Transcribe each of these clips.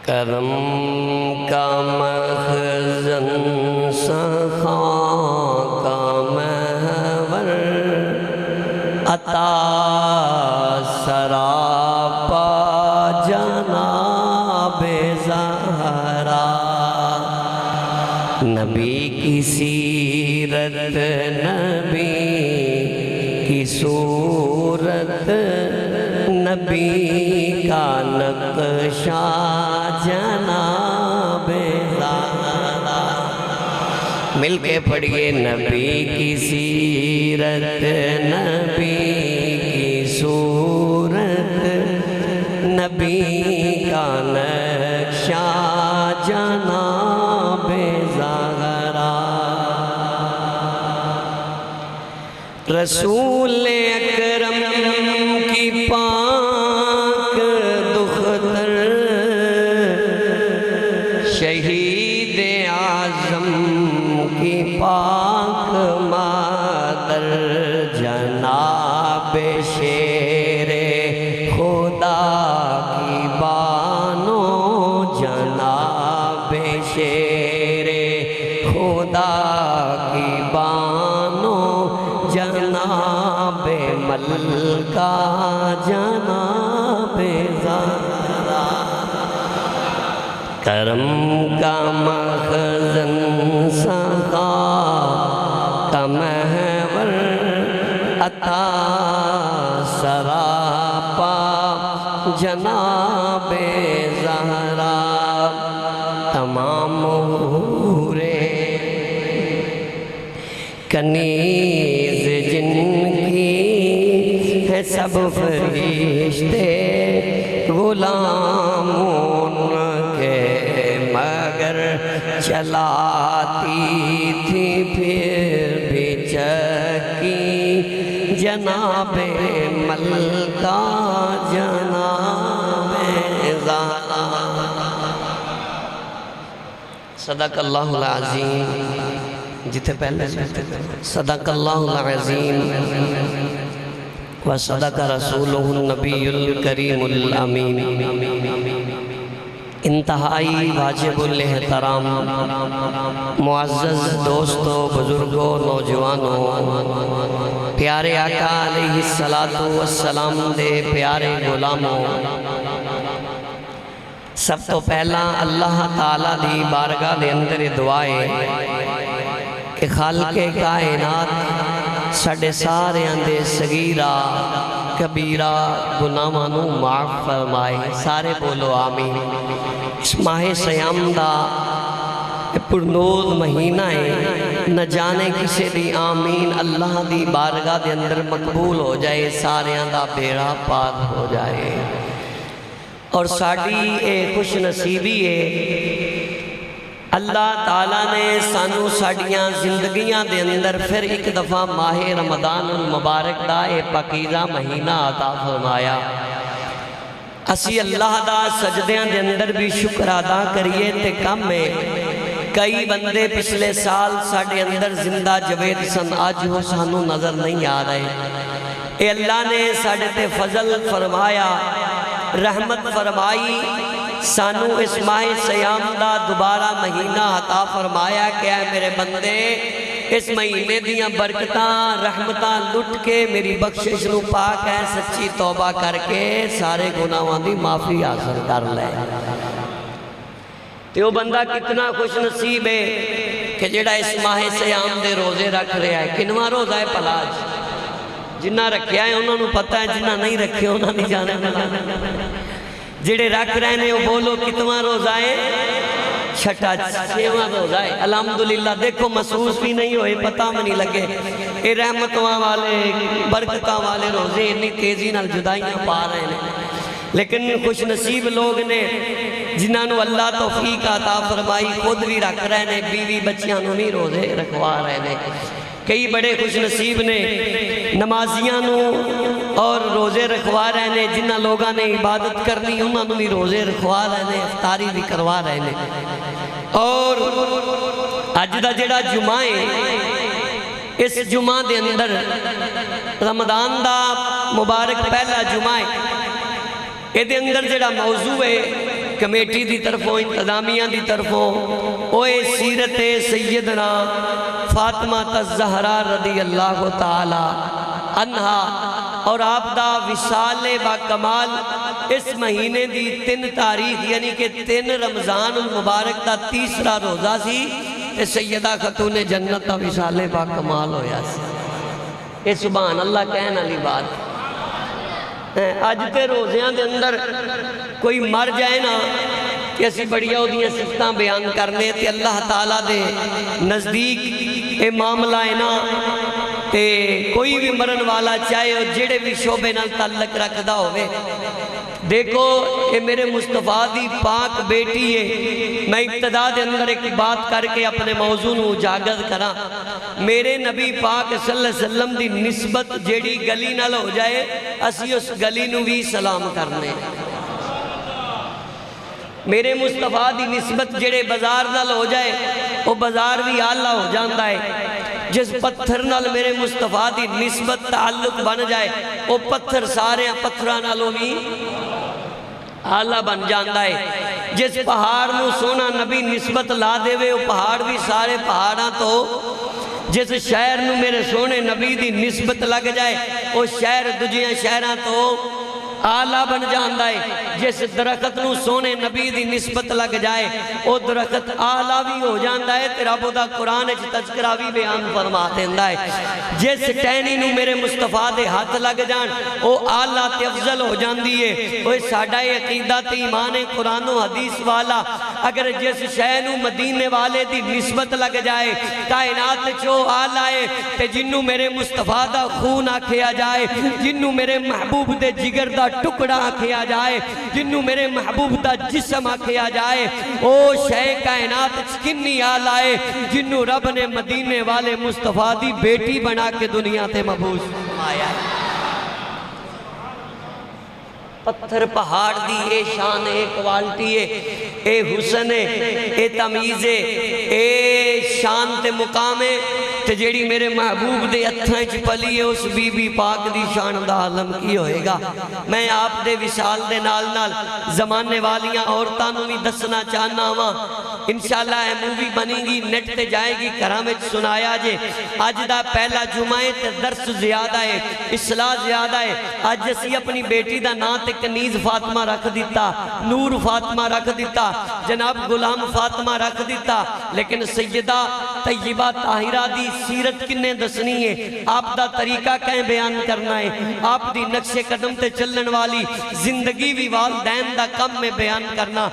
کرم کا مخزن سخا کا محور عطا سراپا جناب زہرا نبی کی سیرت نبی کی صورت نبی کا نقشہ جناب زہرا مل کے پڑھئے نبی کی سیرت نبی کی صورت نبی کا نقشہ جناب زہرا رسول اکرم کی پاک دختر شہید اعظم کی پاک مادر جناب شیر خدا کی بانو جناب شیر خدا کی بانو جناب ملکہ جناب زہرا کرم کا مخزن سخا کا محور عطا سراپا جناب زہرا تمام حوریں کنیز جن کی ہے سب فرشتے غلام ان کے مگر چلاتی تھی پھر بھی چکی جناب ملکہ جناب زہرا صدق اللہ العظیم جتنے پہلے صدق اللہ العظیم وصدق رسولہ النبی الکریم الامین انتہائی واجب الاحترام معزز دوستوں بزرگوں نوجوانوں پیارے آقا علیہ السلام دے پیارے غلاموں سب تو پہلا اللہ تعالیٰ دی بارگاہ دے اندر دعائے کہ خالق کائنات ساڑھے سارے اندے صغیرہ کبیرہ گناہاں نو معاف فرمائے سارے بولو آمین اس ماہ سیام دا پرنود مہینہ ہے نہ جانے کسے دی آمین اللہ دی بارگاہ دے اندر مقبول ہو جائے سارے اندہ بیڑا پاک ہو جائے اور ساڑھی خوش نصیبی ہے اللہ تعالیٰ نے سانو ساڑھیاں زندگیاں دے اندر پھر ایک دفعہ ماہ رمضان المبارک دا پاکیزہ مہینہ عطا فرمایا اسی اللہ دا سجدیاں دے اندر بھی شکر ادا کریے تے کم ہے کئی بندے پچھلے سال ساڑھے اندر زندہ جوید سن آج وہ سانو نظر نہیں آ رہے اے اللہ نے ساڑھے تے فضل فرمایا رحمت فرمائی سانو اس ماہ سیام دا دوبارہ مہینہ عطا فرمایا کہ اے میرے بندے اس مہینے دیاں برکتاں رحمتاں لٹ کے میری بخشش نو پاک ہے سچی توبہ کر کے سارے گناہاں دی معافی حاصل کر لے تے وہ بندہ کتنا خوش نصیب ہے کہ جڑا اس ماہ سیام دے روزے رکھ رہا ہے کنواں روزہ ہے پلاج جنہ رکھیا ہے انہوں نے پتہ ہے جنہ نہیں رکھے انہوں نے جانے جڑے رکھ رہے ہیں وہ بولو کتنا روزہ ہے چھٹا چھواں روزہ ہے الحمدللہ دیکھو محسوس بھی نہیں ہوئے پتہ میں نہیں لگے اے رحمتواں والے برکتاں والے روزے اتنی تیزی نال جدائیاں پا رہے ہیں لیکن خوش نصیب لوگ نے جنہاں نو اللہ توفیق عطا فرمائی خود بھی رکھ رہے ہیں بیوی بچیاں نو بھی روزے رکھوا رہے ہیں کئی بڑے خوش نصیب نے نمازیاں نو اور روزے رکھوا رہے ہیں جنہ لوگاں نے عبادت کرنی انہوں نے بھی روزے رکھوا رہے ہیں افطاری بھی کروا رہے ہیں اور اج دا جڑا جمعہ ہے اس جمعہ دے اندر رمضان دا مبارک پہلا جمعہ ہے یہ دے اندر جڑا موضوع ہے کمیٹی دی طرفوں انتظامیہ دی طرفوں اوے سیرت سیدنا فاطمہ الزہرا رضی اللہ تعالی عنہا اور آپ دا وصال با کمال اس مہینے دی 3 تاریخ یعنی کہ 3 رمضان المبارک دا تیسرا روزہ سی تے سیدہ خاتون جنت دا وصال با کمال ہویا سی. اے سبحان اللہ کہنا لی بات. آج تے روزیاں دے اندر کوئی مر جائے نا کہ اسی بڑیا ہو دیاں صفتاں بیان کرنے تے اللہ تعالیٰ دے نزدیک اے معاملہ ہے نا تے کوئی بھی مرن والا چاہے اور جڑے بھی شعبے نال تعلق رکھدا ہوئے. دیکھو اے میرے مصطفیٰ دی پاک بیٹی ہے. میں ابتدا دے اندر ایک بات کر کے اپنے موضوع نو اجاگر کراں. میرے نبی پاک صلی اللہ علیہ وسلم دی نسبت جیڑی گلی نال ہو جائے اسی اس گلی نو بھی سلام کرنے. میرے مصطفیٰ دی نسبت جیڑے بازار نال ہو جائے وہ بازار بھی آلہ ہو جاندہ ہے. جس پتھر نال میرے مصطفیٰ دی نسبت تعلق بن جائے وہ پتھر سارے پتھران نالوں بھی آلہ بن جاندہ ہے. جس پہاڑ نو سونا نبی نسبت لا دے وے وہ پہاڑ بھی سارے پہاڑاں تو جس شہر نو میرے سونے نبی دی نسبت لگ جائے وہ شہر دجیاں شہراں تو آلہ بن جاندہ ہے. جس درخت نو سونے نبی دی نسبت لگ جائے وہ درخت آلہ بھی ہو جاندہ ہے. تیرا بودہ قرآن اچھ تذکرہ بھی بیان فرما دیندہ ہے. جس ٹینی نو میرے مصطفیٰ دے ہاتھ لگ جان وہ آلہ تے افضل ہو جاندی ہے. وہ ساڑھا عقیدہ تے ایمان قرآن و حدیث والا اگر جس شے نو مدینے والے دی نسبت لگ جائے کائنات چو آلہ ہے. تے جنو میرے مصطفیٰ دا خون آکھیا جائے, جنو میرے محبوب دے جگر دا ٹکڑا آکھیا جائے, جنو میرے محبوب دا جسم آکھیا جائے او شے کائنات کنی آلہ ہے جنو رب نے مدینے والے مصطفیٰ دی بیٹی بنا کے دنیا تے مبعوث آیا. پتھر پہاڑ دی اے شان اے کوالٹی ہے, اے حسن ہے, اے تمیز ہے, اے شان تے مقام ہے تے جیڑی میرے محبوب دے اتھائیں چپلی ہے اس بی بی پاک دی شان دا عالم کی ہوئے گا. میں آپ دے وصال دے نال نال زمانے والیاں عورتانوں بھی دسنا چاہنا ہوا. انشاءاللہ اے مووی بنی گی نیٹ تے جائے گی کرامت سنایا جے. آج دا پہلا جمعہ تے درس زیادہ ہے, اصلاح زیادہ ہے. آج اسی اپنی بیٹی دا نا تے کنیز فاطمہ رکھ دیتا, نور فاطمہ رکھ دیتا, جناب غلام فاطمہ رکھ دیتا. لیکن سیدہ طیبہ طاہرہ دی سیرت کنے دسنی ہے, آپ دا طریقہ کہیں بیان کرنا ہے, آپ دی نقش قدم تے چلن والی زندگی بھی والدین دا کم میں بیان کرنا.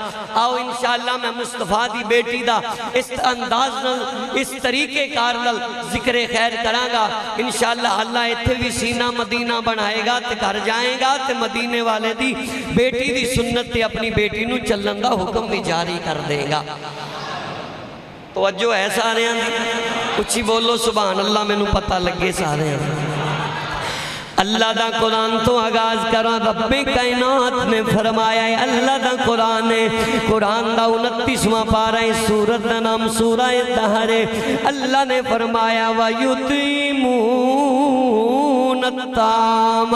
آؤ انشاءاللہ میں مصطفیٰ دی بیٹی دا اس انداز نل اس طریقے کارنل ذکر خیر کرانگا. انشاءاللہ اللہ اتھے بھی سینہ مدینہ بنائے گا تے کر جائیں گا تے مدینے والے دی بیٹی دی سنت تے اپنی بیٹی نو چلن دا حکم بھی جاری کر دے گا. توجہ ہے سارے ہیں اچھی بولو سبحان اللہ میں نو پتہ لگے سارے ہیں. اللہ دا قرآن تو آغاز کرا رب کائنات نے فرمایا ہے. اللہ دا قرآن ہے, قرآن دا 29واں پارہ ہے, سورت دا نام سورہ دہر ہے. اللہ نے فرمایا وَيُطِيمُونَ الطَّعَامَ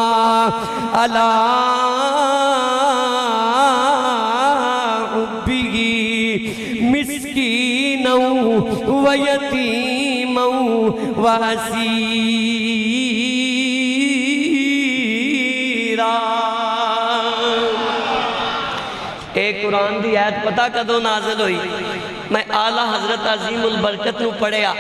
عَلَىٰ حُبِّهِ مِسْكِينًا وَيَتِيمًا وَأَسِيرًا. ایک قرآن دی آیت پتہ کدو نازل ہوئی, میں اعلیٰ حضرت عظیم البرکت نو پڑھیا,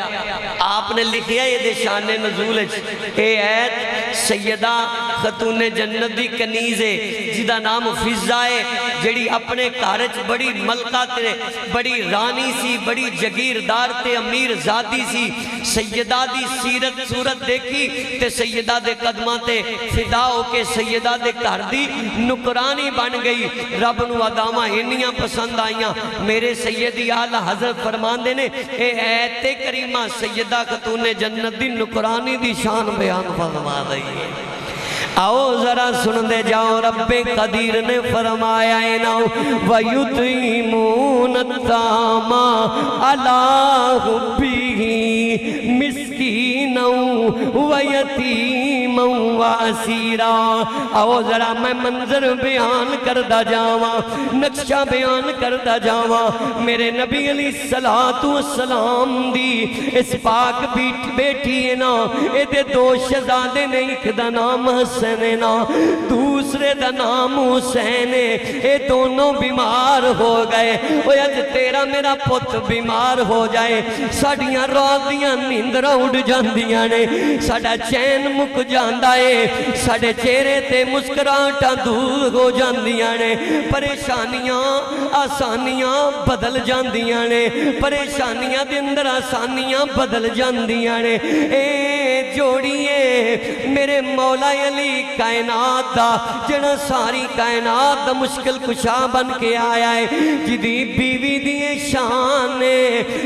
آپ نے لکھیا یہ دے شان نزول اے آیت سیدہ خاتون جنت دی کنیز ہے جدا نام فضہ ہے, جڑی اپنے کارج بڑی ملکہ تے بڑی رانی سی, بڑی جگیردار تے امیر زادی سی. سیدہ دی سیرت صورت دیکھی تے سیدہ دے قدمہ تے فدا ہو کے سیدہ دے گھر دی نکرانی بن گئی. رب نو ادامہ انیاں پسند آئیاں. میرے سیدی اعلیٰ حضرت فرمان دینے اے ایت کریمہ سیدہ خاتون جنت دی نکرانی دی شان بیان فرما رہی ہے. آؤ ذرا سن دے جاؤ رب قدیر نے فرمایا نا وَيُطْعِمُونَ الطَّعَامَ عَلَىٰ حُبِّهِ مِسْكِينًا وَيَتِيمًا وَأَسِيرًا۔ آؤ ذرا میں منظر بیان کردہ جاواں، نقشہ بیان کردہ جاواں، میرے نبی علیہ السلام دی اس پاک بیٹی ہے نا، اے دے دو شہزادے نے، ایک دا نام حسن ہے نا، دوسرے دا نام حسین ہے، اے دونوں بیمار ہو گئے۔ اوہ اج تیرا میرا پت بیمار ہو جائے، ساڑیاں راتیاں نیندراں اڑ جاندیاں نے، ساڑا چین مک جاندا ہے، ساڑے چہرے تے مسکراہٹاں دور ہو جاندیاں نے، پریشانیاں آسانیاں بدل جاندیاں نے، پریشانیاں دے اندر آسانیاں بدل جاندیاں نے۔ اے جوڑیے میرے مولا علی کائنات دا، جڑا ساری کائنات دا مشکل کشا بن کے آیا ہے، جدی بیوی دیئے شان ہے،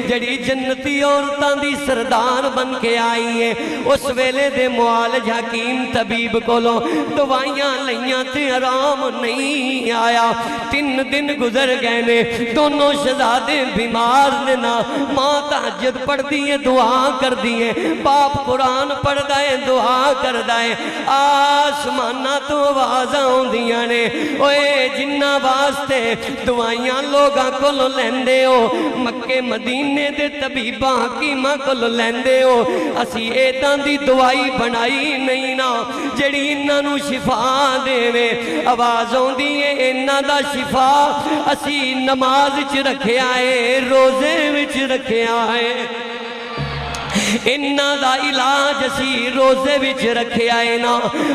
جڑی جنتی عورتاں دی سردار بن کے آئی ہے، اس ویلے دے معالج حکیم طبیب کولو دوائیاں لئیاں تے آرام نہیں آیا۔ 3 دن گزر گئے نے، دونوں شہزادے بیمار نے نا، ماں تہجد پڑھ دیئے دعا کر دیئے، باپ قرآن پڑھ دائے دعا کر دائے، آسمانہ تو آوازاں ہوں دیاں نے، اوے جنہ واسطے دعائیاں لوگاں کو لو لیندے ہو، مکہ مدینے دے طبیباں حکیمہ کو لو لیندے ہو، اسی ایدان دی دعائی بنائی نہیں نا، جڑی انہاں نو شفا دے میں آوازوں دیئے انہاں دا شفا اسی نماز وچ رکھے آئے، روزے وچ رکھے آئے، انہاں دا علاج اسی روزے وچ رکھے آئے نا۔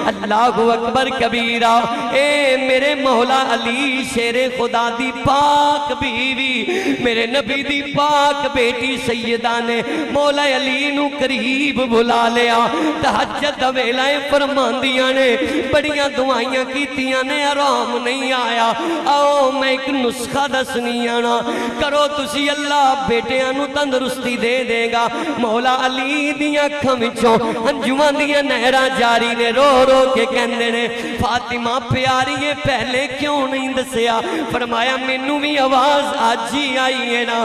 اللہ اکبر کبیرہ۔ اے میرے مولا علی شیر خدا دی پاک بیوی، میرے نبی دی پاک بیٹی سیدہ نے مولا علی نو قریب بلا لیا، تہجد دا ویلہ فرماندیاں نے، بڑیاں دعائیاں کیتیاں نے، آرام نہیں آیا۔ آؤ میں ایک نسخہ دسنیاں نا، کرو تسی اللہ بیٹیاں نو تندرستی دے دے گا۔ مولا علی دیاں اکھاں وچوں ہنجواں دیاں نہراں جاری نے، رو رو کے کہندے نے فاطمہ پیاری ہے پہلے کیوں نہیں دسیا؟ فرمایا مینوں بھی آواز آج ہی آئی ہے نا۔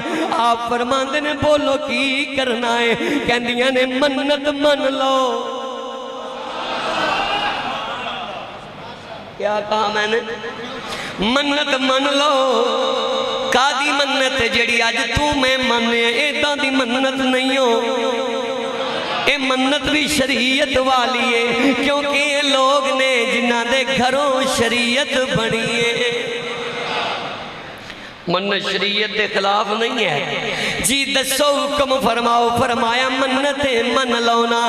آپ فرماندے نے بولو کی کرنا ہے؟ کہندیاں نے منت من لو۔ کیا کہا میں نے؟ منت من لو۔ کادی منت جڑی آج تو میں مننے ایدان دی منت نہیں ہو، اے منت بھی شریعت والی ہے، کیونکہ یہ لوگ نے جنہ دے گھروں شریعت بڑی ہے۔ منت شریعت دے خلاف نہیں ہے جی، دسو حکم فرماؤ۔ فرمایا منت من لونا،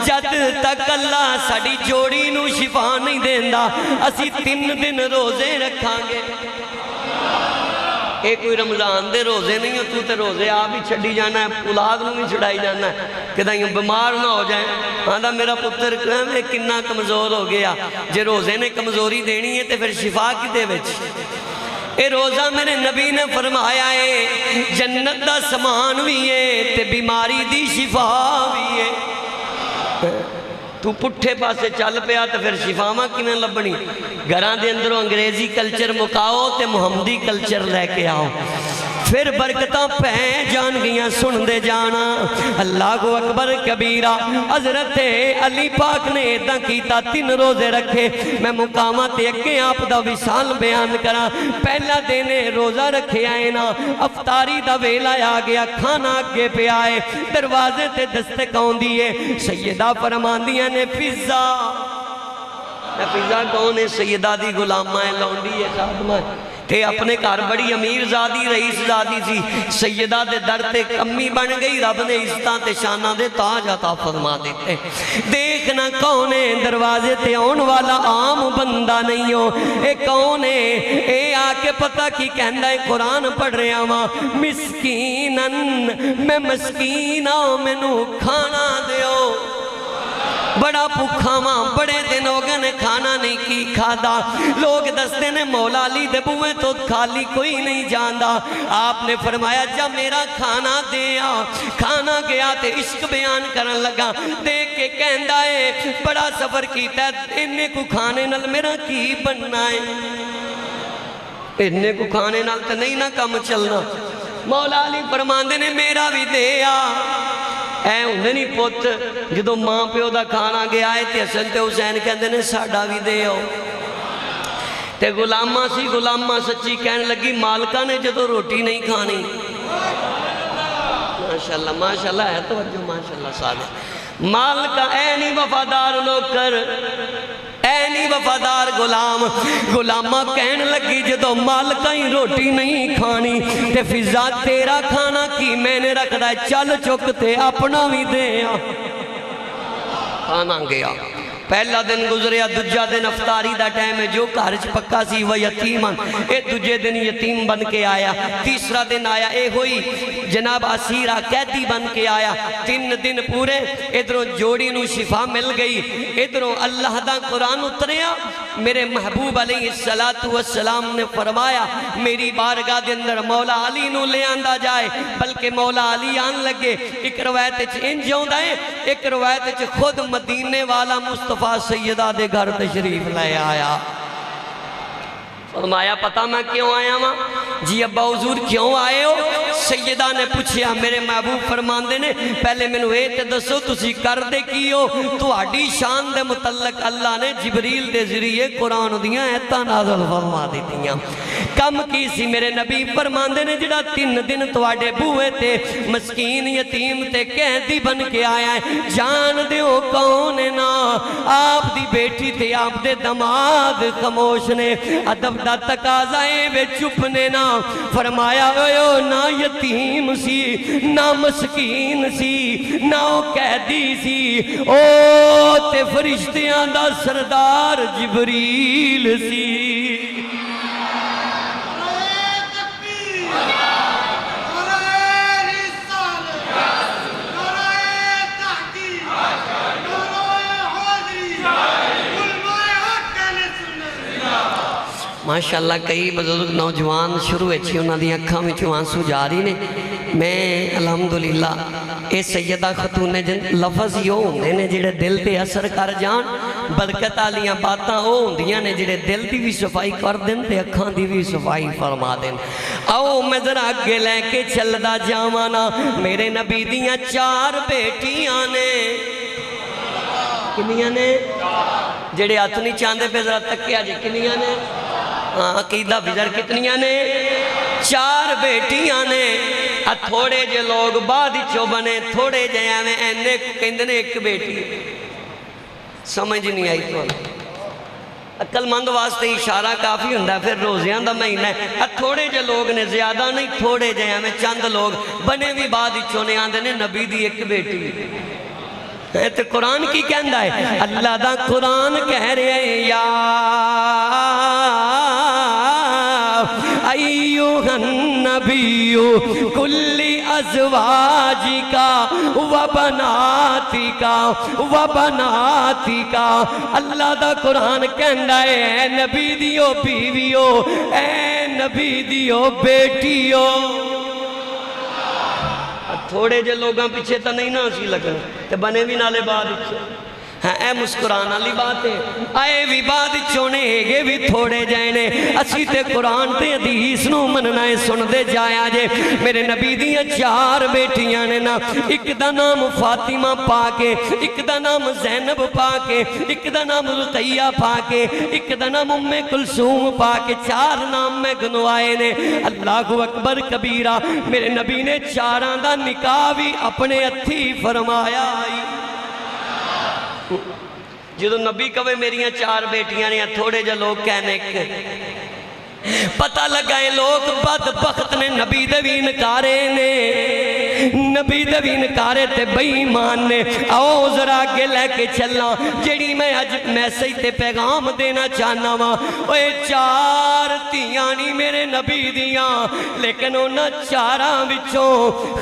جد تک اللہ ساڑی جوڑی نو شفا نہیں دیندہ اسی 3 دن روزے رکھاں گے۔ اے کوئی رمضان دے روزے نہیں ہو، تو تے روزے آپ ہی چھڑی جانا ہے، اولاد نو بھی چھڑائی جانا ہے کہ دائیں بیمار نہ ہو جائیں۔ آندھا میرا پتر کننا کمزور ہو گیا، جے روزے نے کمزوری دینی ہے تے پھر شفا کی دے وچ۔ اے روزہ میرے نبی نے فرمایا ہے جنت دا سامان بھی ہے تے بیماری دی شفا بھی ہے۔ تو پٹھے پاسے چل پیا تو پھر شفاواں کی میں لبنی؟ گھراں دے اندروں انگریزی کلچر مکاؤ تے محمدی کلچر لے کے آؤ، پھر برکتاں پہ جان گیاں سن دے جانا۔ اللہ اکبر کبیرہ۔ حضرت علی پاک نے ایدہ کیتا 3 روزے رکھے۔ میں مقامات اکے آپ دا وصال بیان کرا۔ پہلا دینے روزہ رکھے آئے نا، افطاری دا ویلا آ گیا، کھانا آگے پہ آئے، دروازے تے دستک آن دیئے، سیدہ فرماندیاں نے فضا کون ہے؟ سیدہ دی غلامہ ہے، لونڈی ہے، خادمہ ہے، تے اپنے کار بڑی امیر زادی رئیس زادی تھی، سیدہ دے در تے کمی بن گئی، رب نے عزتاں تے شانہ دے تاج عطا فرما دیتے۔ دیکھنا کون ہے؟ دروازے تے آن والا عام بندہ نہیں ہو، اے کون ہے؟ اے آکے پتہ کی کہندہ ہے قرآن پڑھ رہے ہاں، مسکینن میں مسکینہ میں نو کھانا دیو۔ بڑا بھوکھا ماں بڑے دن ہو گئے نے کھانا نہیں کی کھادا لوگ دستے نے مولا علی دے بوئے تو خالی کوئی نہیں جاندا آپ نے فرمایا جب میرا کھانا دیا کھانا گیا تے عشق بیان کرن لگا دیکھ کے کہندا ہے بڑا سفر کیتا ہے انہیں کو کھانے نال میرا کی بننا ہے انہیں کو کھانے نال تے نہیں نہ کم چلنا مولا علی فرماندے نے میرا بھی دیا اے انہیں نہیں پوت جدو ماں پیو دا کھانا گیا ہے تے حسن تے حسین کہندے نے ساڑا بھی دے ہو تے غلامہ سی غلامہ سچی کہنے لگی مالکہ نے جدو روٹی نہیں کھانی ماشاءاللہ ہے توجہ ماشاءاللہ صادق مالکہ اے نہیں وفادار لوگ کر اے نہیں وفادار غلامہ کہنے لگی جدو مالکہ ہی روٹی نہیں کھانی تے فضا تیرا کھانا کی میں نے رکھ دا ہے چل چکتے اپنا بھی دے کھانا گیا پہلا دن گزریا دجا دن افطاری دا ٹائم ہے جو کارج پکا سی وہ یتیمان اے دجے دن یتیم بن کے آیا تیسرا دن آیا اے ہوئی جناب اسیرہ قیدی بن کے آیا 3 دن پورے ادھروں جوڑی نو شفا مل گئی ادھروں اللہ دا قرآن اتریا میرے محبوب علیہ السلام نے فرمایا میری بارگاہ دے اندر مولا علی نو لے آندہ جائے بلکہ مولا علی آن لگے ایک روایت انج ہوندہ ہے ایک روایت خود مدینے والا مصطفیٰ سیدہ دے گھر تشریف لے آیا فرمایا پتہ میں کیوں آیا ماں جی ابا حضور کیوں آئے ہو سیدہ نے پوچھیا میرے محبوب فرماندے نے پہلے میں نے تے دسو تسی کر دے کی ہو تو آڈی شان دے متعلق اللہ نے جبریل دے ذریعے قرآن دیاں ایتا نازل فرما دیتیاں کم کی سی میرے نبی فرماندے نے جڑا 3 دن تو آڈے بوئے تے مسکین یتیم تے قیدی بن کے آیا ہے جان دے ہو کون نا آپ دی بیٹی تے آپ دے دماد خاموش نے ادب دا تقاضائے بے چپنے نا فرمایا نہ یتیم سی نہ مسکین سی نہ قیدی سی او تے فرشتیاں دا سردار جبریل سی ماشاءاللہ کئی بزرگ نوجوان شروع اچھی انہاں دی اکھاں میں آنسو جاری نے میں الحمدللہ اے سیدہ خاتون نے جن لفظ یوں ہوندے نے جڑے دل تے اثر کر جان برکت آلیاں باتاں او ہوندیاں نے جڑے دل دی بھی صفائی کر دیں تے اکھاں دی بھی صفائی فرما دیں آؤ میں ذرا اگے لے کے چل دا جامانا میرے نبی دیاں 4 بیٹیاں نے کنیاں نے جڑے ہاتھ نہیں چاندے پہ ذرا تکیا جے کنیاں نے عقیدہ بزر کتنیاں نے 4 بیٹیاں نے تھوڑے جے لوگ بعد چو بنے تھوڑے جے آمیں اینے کہندے نے ایک بیٹی سمجھ نہیں آئی تو عقل مند واسطے اشارہ کافی ہوندہ پھر روزیاں دا مہینہ ہے تھوڑے جے لوگ نے زیادہ نہیں تھوڑے جے آمیں چند لوگ بنے بھی بعد چو نے آندے نے نبی دی ایک بیٹی تو قرآن کی کہندہ ہے اللہ دا قرآن کہہ رہے ہیں یا ایوہ النبی کلی ازواجکا وبناتکا اللہ دا قرآن کہندہ ہے اے نبی دیو بیویو اے نبی دیو بیٹیو تھوڑے جے لوگاں پیچھے تا نہیں نہ اسی لگن تے بنے بھی نالے بعد اچھے اے مسکرانا لی بات ہے آئے بھی بعد چونے گے بھی تھوڑے جائنے اسی تے قرآن تے حدیث نو مننا ہے سن دے جایا جے میرے نبی دیاں 4 بیٹیاں نے نا ایک دا نام فاطمہ پاکے ایک دا نام زینب پاکے ایک دا نام رقیہ پاکے ایک دا نام ام کلثوم پاکے 4 نام میں گنوائے نے اللہ اکبر کبیرہ میرے نبی نے 4 دا نکاح بھی اپنے اتھی فرمایا جدو نبی کہے میریاں 4 بیٹیاں نے تھوڑے جا لوگ کہنے کے پتہ لگائے لوگ بدبخت نے نبی دے بھی انکارے نے نبی دے بھی انکارے تے بے ایمان نے آؤ ذرا آگے لے کے چلنا جیڑی میں آج میسیج تے پیغام دینا چاہنا ماں اوہ 4 تیانی میرے نبی دیاں لیکن انہاں 4 بچوں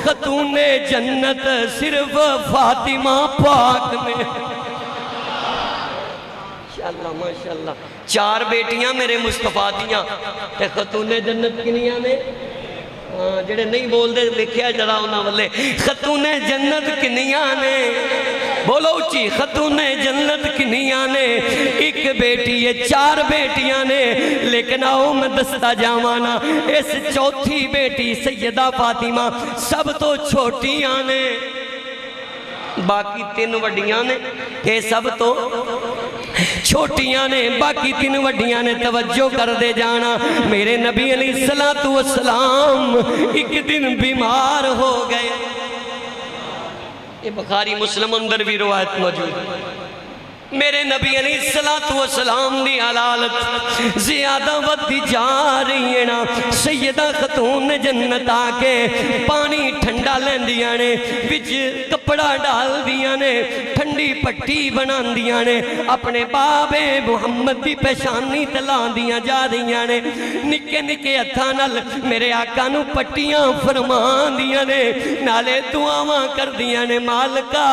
خاتون جنت صرف فاطمہ پاک میں ماشاءاللہ ماشاءاللہ 4 بیٹیاں میرے مصطفیٰ دیاں تے خاتون جنت کنیاں نے جڑے نہیں بول دے لکھیا جرا انہاں والے خاتون جنت کنیاں نے بولو اچھی خاتون جنت کنیاں نے ایک بیٹی ہے 4 بیٹیاں نے لیکن آؤ میں دستا جاوانا اس چوتھی بیٹی سیدہ فاطمہ سب تو چھوٹیاں نے باقی 3 وڈیاں نے کہ سب تو چھوٹیاں نے باقی 3 وڈیاں نے توجہ کر دے جانا میرے نبی علیہ السلام ایک دن بیمار ہو گئے یہ بخاری مسلم اندر بھی روایت موجود میرے نبی علیہ السلام دی حالت زیادہ ودی جا رہی ہے نا سیدہ خاتون جنت آکے پانی ٹھنڈا لین دیا نے بچ کپڑا ڈال دیا نے ٹھنڈی پٹی بنان دیا نے اپنے باب محمد دی پیشانی تلان دیا جا دیا نے نکے نکے اتھانل میرے آقا نو پٹیاں فرمان دیا نے نالے دعاواں کر دیا نے مالکا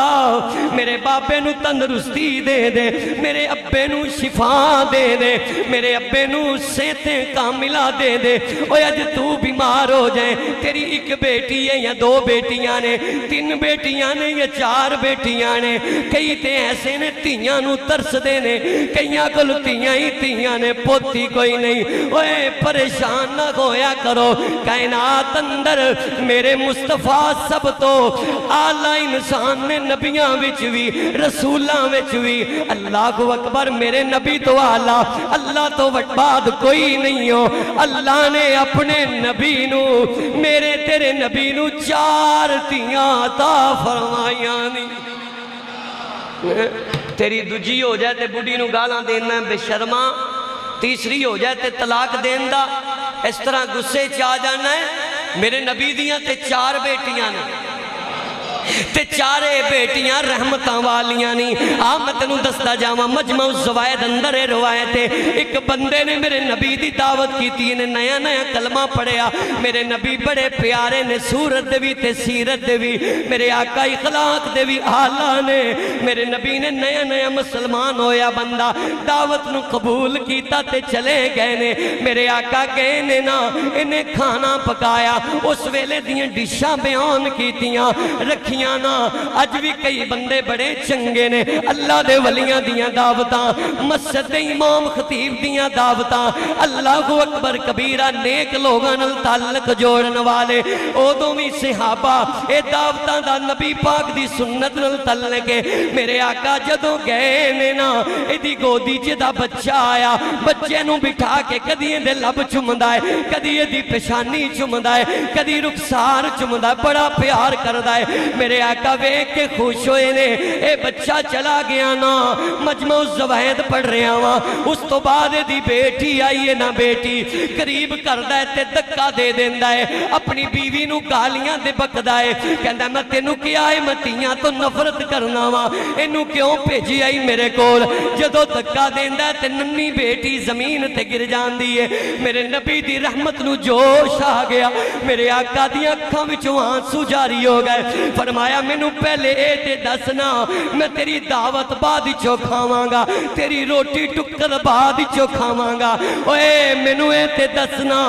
میرے بابے نو تندرستی دے دے میرے ابے نو شفا دے دے میرے ابے نو صحتیں کاملہ دے دے اوہ اج تو بیمار ہو جائیں تیری ایک بیٹی ہے یا 2 بیٹیاں نے 3 بیٹیاں نے یا 4 بیٹیاں نے کئی تے ایسے نے تیاں نو ترس دے نے کئیاں کل تیاں ہی تیاں نے پوتی کوئی نہیں اوہ پریشان نہ ہویا کرو کائنات اندر میرے مصطفیٰ سب تو اعلیٰ انسان نے نبیاں وچ بھی رسولاں وچ بھی اللہ اکبر میرے نبی تو اعلیٰ اللہ تو بعد کوئی نہیں ہو اللہ نے اپنے نبی نو میرے تیرے نبی نو 4 تیاں عطا فرمائیاں نہیں تیری دوجی ہو جائے تے بڑی نو گالاں دینا بے شرما تیسری ہو جائے تے طلاق دین دا اس طرح غصے چاہ جانا ہے میرے نبی دیاں تے 4 بیٹیاں نے تے 4 بیٹیاں رحمتاں والیاں نہیں میں تینوں دستا جاواں مجمع الزوائد اندر ہے روایت ہے ایک بندے نے میرے نبی دی دعوت کی تھی نے نیا نیا کلمہ پڑھیا میرے نبی بڑے پیارے نے صورت دے بھی تے سیرت دے بھی میرے آقا اخلاق دے بھی اعلیٰ نے میرے نبی نے نیا نیا مسلمان ہویا بندہ دعوت نو قبول کیتا تے چلے گئے نے میرے آقا گئے نے نا انہیں کھانا پکایا اس ویلے دیاں ڈشاں بیان کیتیاں رکھیاں نا اج بھی کئی بندے بڑے چنگے نے اللہ دے ولیاں دیاں دعوتاں مسجد امام خطیب دیاں دعوتاں اللہ اکبر کبیرہ نیک لوگاں نال تعلق جوڑن والے اودوں بھی صحابہ اے دعوتاں دا نبی پاک دی سنت نال تعلق ہے میرے آقا جدوں گئے نے نا ایدی گودی جدا بچہ آیا بچے نو بٹھا کے کدی دے لب چمدا ہے کدی دی پیشانی چمدا ہے کدی رخسار چمدا ہے بڑا پیار کردا ہے میرے آقا ویکھ کے خوش ہوئے نے اے بچہ چلا گیا نا مجمع الزوائد پڑھ رہا ہوا اس تو بعد دی بیٹی آئی ہے نا بیٹی قریب کردہ ہے تے دکا دے دیندہ ہے اپنی بیوی نو گالیاں دے بکدہ ہے کہندہ میں تینو کیا ہے متیاں تو نفرت کرنا ہوا انو کیوں بھیجی آئی میرے کول جدو دکا دیندہ ہے تے ننی بیٹی زمین تے گر جان دی ہے میرے نبی دی رحمت نو جوش آ گیا میرے آقا دی اکھاں وچوں آنسو جاری ہو گئے فرمایا میں نو پہلے اے تے دسنا میں تیری دعوت بعد چو کھاواں گا تیری روٹی ٹکر بعد چو کھاواں گا اوے میں نو اے تے دسنا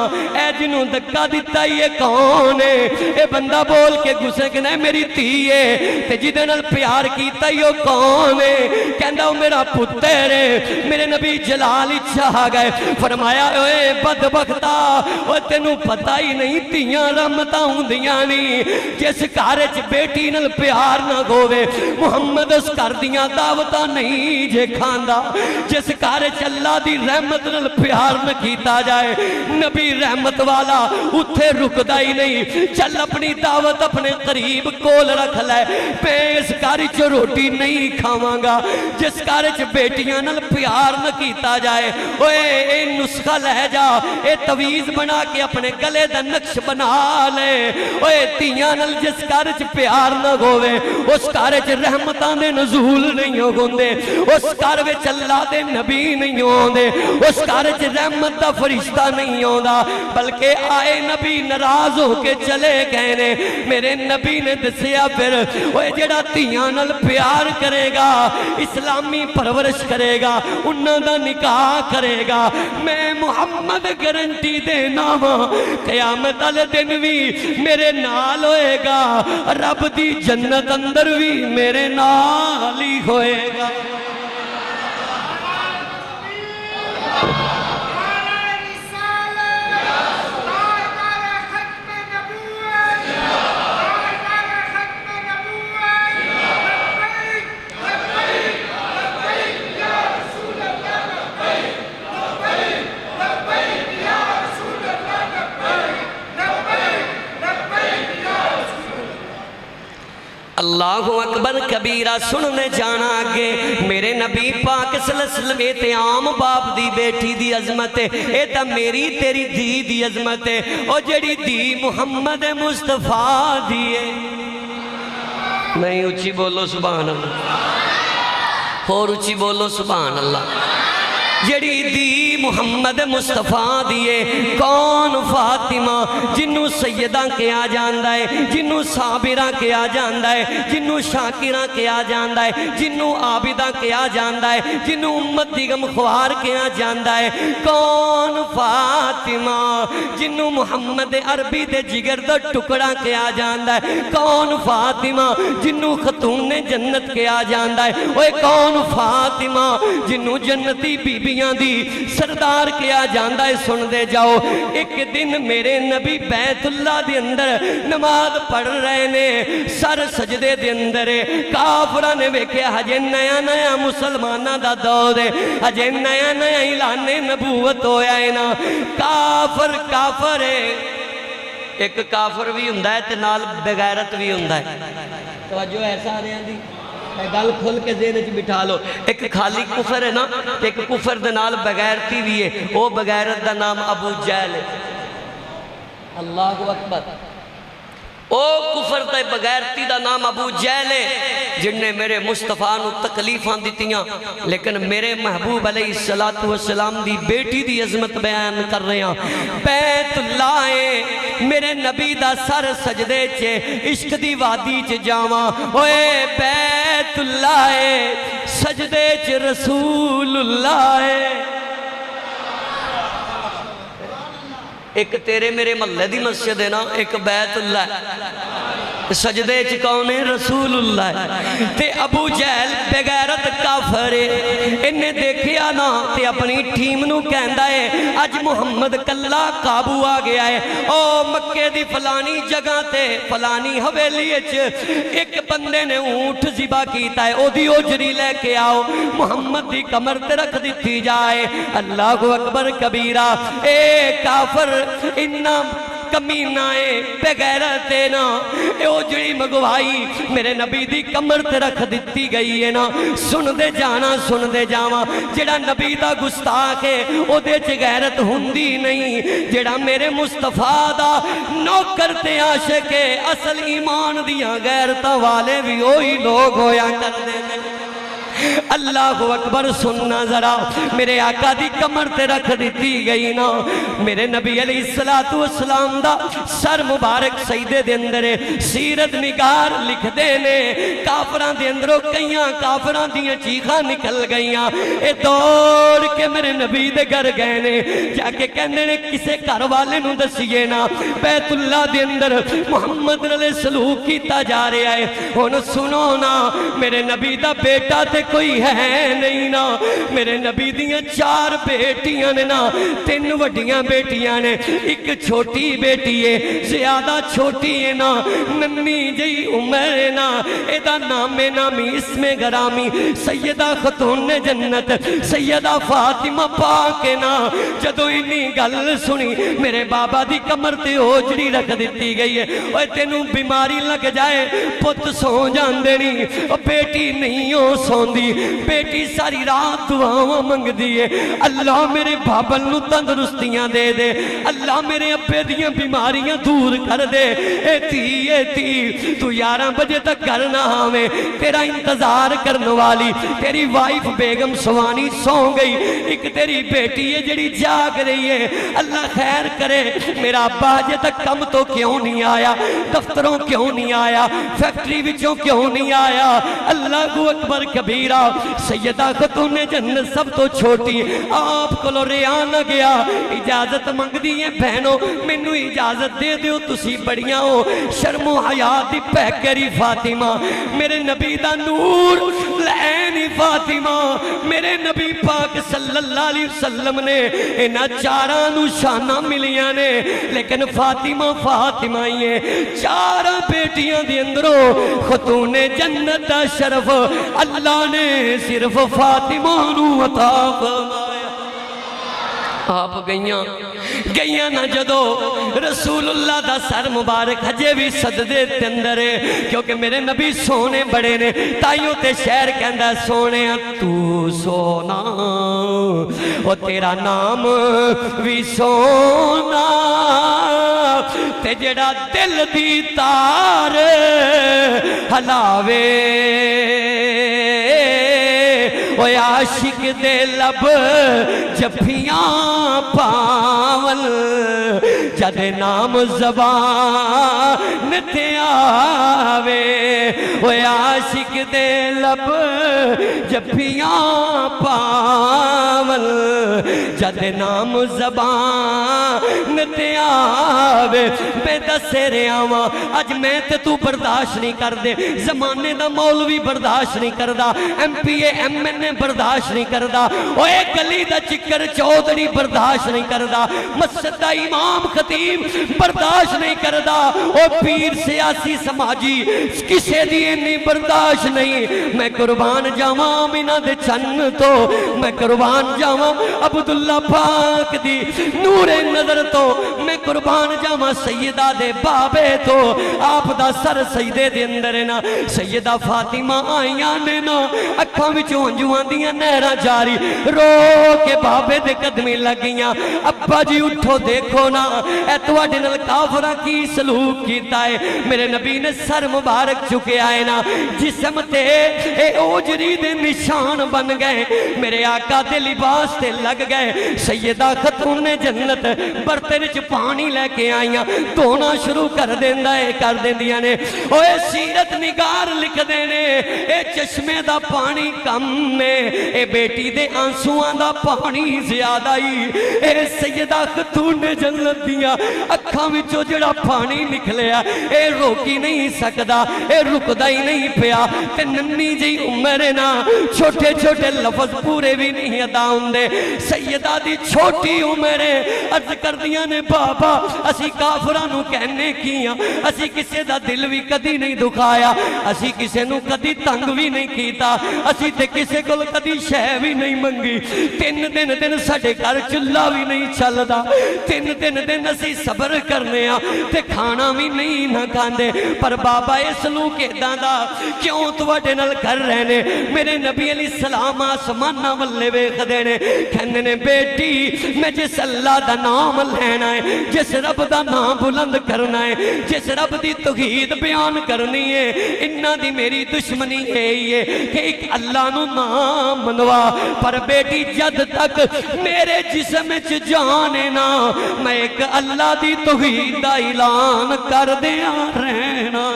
اے جنوں دکا دیتا یہ کون ہے اے بندہ بول کے گسے کہ نہیں میری تھی ہے تے جدے نال پیار کیتا یہ کون ہے کہندہ وہ میرا پتر ہے میرے نبی جلال چاہ گئے فرمایا اوے بدبختہ وہ تینوں پتہ ہی نہیں تیاں رحمتاں ہوندیاں نہیں جس کارج بیٹی نل پیار نہ گوے محمد اس کر دیاں دعوتاں نہیں جے کھاندہ جس کارج اللہ دی رحمت نل پیار نہ کیتا جائے نبی رحمت والا اتھے رکدہ ہی نہیں چل اپنی دعوت اپنے قریب کول رکھ لائے پہ اس کارج روٹی نہیں کھاواں گا جس کارج بیٹیاں نل پیار نہ کیتا جائے اے نسخہ لے جا اے تویز بنا کے اپنے گلے دا نقش بنا لے تیاں نل جس کارج پیار پیار نہ ہوئے اس گھر وچ رحمتاں دے نزول نہیں ہوندے اس گھر وچ اللہ دے نبی نہیں ہوندے اس گھر وچ رحمت دا فرشتہ نہیں ہوندا بلکہ آئے نبی ناراض ہو کے چلے گئے نے میرے نبی نے دسیا پھر وہ جڑا دھیاں نال پیار کرے گا اسلامی پرورش کرے گا انہاں دا نکاح کرے گا میں محمد گارنٹی دینا وا قیامت والے دن بھی میرے نال ہوئے گا رب دی جنت اندر بھی میرے نال ہی ہوئے گا اللہ اکبر کبیرہ سننے جانا آگے میرے نبی پاک صلی اللہ علیہ وسلم اے تے عام باپ دی بیٹی دی عظمت ہے اے تا میری تیری دی دی عظمت ہے او جڑی دی محمد مصطفیٰ دیئے نہیں اچھی بولو سبحان اللہ اور اچھی بولو سبحان اللہ جڑی دی محمد مصطفیٰ دیئے کون فاطمہ جنہوں سیدہ کیا جاندہ ہے جنہوں صابرہ کیا جاندہ ہے جنہوں شاکرہ کیا جاندہ ہے جنہوں عابدہ کیا جاندہ ہے جنہوں امت دیگم خوار کیا جاندہ ہے کون فاطمہ جنہوں محمد عربی دے جگر دا ٹکڑا کیا جاندہ ہے کون فاطمہ جنہوں خاتون جنت کیا جاندہ ہے وہ کون فاطمہ جنہوں جنتی بی بی دی سردار کیا جاندہ ہے سن دے جاؤ ایک دن میرے نبی بیت اللہ دے اندر نماز پڑھ رہے نے سر سجدے دے اندر کافرہ نے ویکھے ہجے نیا نیا مسلمانہ دا دور ہے ہجے نیا نیا اعلان نبوت ہویا ہے نا کافر ہے ایک کافر بھی ہندہ ہے تے نال بغیرت بھی ہندہ ہے توجہ ایسا آنے ہیں دی گل کھل کے ذہن وچ بٹھا لو ایک خالی کفر ہے نا ایک کفر دے نال بغیرتی بھی ہے وہ بغیرت دا نام ابو جہل ہے اللہ اکبر او کفر تے بغیرتی دا نام ابو جہل ہے جن نے میرے مصطفیٰ نو تکلیفاں دیتیاں لیکن میرے محبوب علیہ السلام دی بیٹی دی عظمت بیان کر رہے ہیں بیت اللہ ہے میرے نبی دا سر سجدے چھے عشق دی وادی چھے جاواں اوے بیت اللہ ہے سجدے چھے رسول اللہ ہے ایک تیرے میرے محلے دی مسجد ہے نا ایک بیت اللہ ہے سجدے چکونے رسول اللہ ہے تے ابو جہل بغیرت کافر ہے انہیں دیکھیا نا تے اپنی ٹیم نو کہندہ ہے اج محمد کلہ قابو آ گیا ہے او مکے دی فلانی جگہ تے فلانی حویلی ایک بندے نے اونٹ ذبح کیتا ہے او دی اجری لے کے آؤ محمد دی کمر تے رکھ دیتی جائے اللہ اکبر کبیرہ اے کافر انہا کمینہ بغیرت نا اے اجڑی مگوائی میرے نبی دی کمر تے رکھ دیتی گئی ہے نا سن دے جانا سن دے جاواں جڑا نبی دا گستاخ ہے او دے چ غیرت ہوندی نہیں جڑا میرے مصطفیٰ دا نوکر تے عاشق ہے اصل ایمان دیاں غیرتاں والے بھی وہی لوگ ہویا کر دے اللہ اکبر سننا ذرا میرے آقا دی کمر تے رکھ دیتی گئی نا میرے نبی علیہ السلام دا سر مبارک سجدے دے اندر سیرت نگار لکھ دے نے کافران دے اندروں کئیاں کافران دیاں چیخاں نکل گئیاں اے دوڑ کے میرے نبی دے گھر گئے نے جا کے کہنے نے کسے گھر والے نو دسیے نا بیت اللہ دے اندر محمد علیہ سلوک کیتا جا رہا ہے ہن سنو نا میرے نبی دا بیٹا تے کوئی ہے نہیں نا میرے نبی دیاں 4 بیٹیاں نے نا 3 وڈیاں بیٹیاں نے ایک چھوٹی بیٹی ہے زیادہ چھوٹی ہے نا ننی جئی عمر ہے نا ایدہ نام نامی اسم گرامی سیدہ خاتون جنت سیدہ فاطمہ پاک ہے نا جدو انہی گل سنی میرے بابا دی کمر تے اوجڑی رکھ دیتی گئی ہے اوہ تینوں بیماری لگ جائے پت سو جان دینی بیٹی نہیں ہو سون دی دی بیٹی ساری رات دعاواں منگ دیئے اللہ میرے بابل نو تندرستیاں دے دے اللہ میرے ابے دیاں بیماریاں دور کر دے اے تھی تو 11 بجے تک گھر نہ آویں تیرا انتظار کرنے والی تیری وائف بیگم سوانی سو گئی ایک تیری بیٹی ہے جڑی جاگ رہی ہے اللہ خیر کرے میرا ابا اجے تک کم تو کیوں نہیں آیا دفتروں کیوں نہیں آیا فیکٹری وچوں کیوں نہیں آیا اللہ کو اکبر کبیرہ سیدہ خاتون جنت سب تو چھوٹی آپ کو ریا نہ گیا اجازت منگ دیئے بہنوں مینوں اجازت دے دیو تسی بڑیاں ہو شرم و حیات دی پیکری فاطمہ میرے نبی دا نور لعینی فاطمہ میرے نبی پاک صلی اللہ علیہ وسلم نے انہاں چاراں نو شانہ ملیاں نے لیکن فاطمہ ہی ہے 4 بیٹیاں دی اندروں خاتون جنت دا شرف اللہ نے صرف فاطمہ نو عطا فرمایا آپ گئیاں نہ جدو رسول اللہ دا سر مبارک ہجے بھی سجدے تے اندر ہے کیونکہ میرے نبی سونے بڑے نے تائیوں تے شہر کہندا سونے تو سونا او تیرا نام بھی سونا تے جڑا دل دی تار ہلاوے اوے عاشق دے لب جفیاں پاول جد نام زبان تے آوے اوے عاشق دے لب جفیاں پاول جد نام زبان تے آوے میں دسے رہا ہاں اج میں تے تو برداشت نہیں کر دے زمانے دا مولوی برداشت نہیں کردا M P A M N A برداشت نہیں کردا اوے گلی دا چکر چودھری برداشت نہیں کردا مسجد دا امام خطیب برداشت نہیں کردا او پیر سیاسی سماجی کسے دی نہیں برداشت نہیں میں قربان جاواں آمینہ دے چن تو میں قربان جاواں عبداللہ پاک دی نور نظر تو میں قربان جاواں سیدہ دے بابے تو آپ دا سر سجدے دے اندر نا سیدہ فاطمہ آئیاں نے نا اکھاں وچوں ہنجواں دیاں نہراں جاری رو کے بابے دے قدمی لگیاں ابا جی اٹھو دیکھو نا اے تواڈے نال کافراں کی سلوک کیتا ہے میرے نبی نے سر مبارک چکے آئے نا جسم تے اے اوجری دے نشان بن گئے میرے آقا دے لباس تے لگ گئے سیدہ خاتون جنت برتن وچ پانی لے کے آئیاں دھونا شروع کر دیندیاں نے اوے سیرت نگار لکھ دینے اے چشمے دا پانی کم نے اے بیٹی دے آنسوان دا پانی زیادہ ہی اے سیدہ خاتون جنت دیاں اکھاں وچوں جڑا پانی نکلیا اے روکی نہیں سکدا اے رکدا ہی نہیں پیا تے ننی جی عمر نا چھوٹے چھوٹے لفظ پورے بھی نہیں ادا ہوندے سیدہ دی چھوٹی عمر عرض کر دیاں نے بابا اسی کافراں نو کہنے کیاں اسی کسے دا دل بھی کدی نہیں دکھایا اسی کسے نو کدی تنگ بھی نہیں کیتا اسی تے کسے کول کدی شے بھی نہیں منگی 3 دن ساڈے گھر چولہا بھی نہیں چلدا 3 دن اسی صبر کرنے آ تے کھانا بھی نہیں نہ کھاندے پر بابا اے سلوک ایداں دا کیوں تواڈے نال کر رہنے میرے نبی علیہ السلام آسماناں ولے ویکھدے نے کہندے نے بیٹی میں جس اللہ دا نام لینا ہے جس رب دا نام بلند کرنا ہے جس رب دی توحید بیان کرنی ہے انہاں دی میری دشمنی ہے کہ ایک اللہ نو نام منوا پر بیٹی جد تک میرے جسم وچ جان ہے نا میں ایک اللہ دی توحید دا اعلان کر دیاں رہنا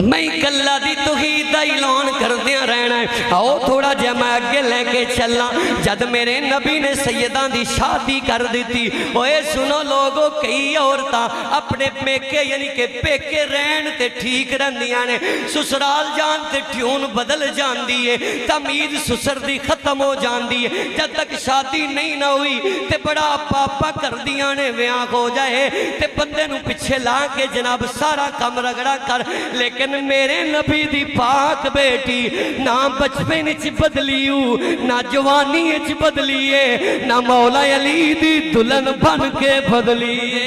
میں ایک اللہ دی توحید دا اعلان کردیاں رہنا ہے آؤ تھوڑا جا میں آگے لے کے چلنا جد میرے نبی نے سیدان دی شادی کر دیتی اوے سنو لوگو کئی عورتاں اپنے میکے یعنی کہ پیکے رہن تے ٹھیک رہندیاں نے، سسرال جان تے ٹیون بدل جاندی ہے، تمید سسر دی ختم ہو جاندی ہے، جب تک شادی نہیں نہ ہوئی تے بڑا پاپا کر دیاں نے ویاں ہو جائے تے بندے نو پچھے لا کے جناب سارا کم رگڑا کر، لیکن میرے نبی دی پاک بیٹی نہ بچپن چ بدلیو نہ جوانی چ بدلیے نہ مولا علی دی دلہن بن کے بدلیے۔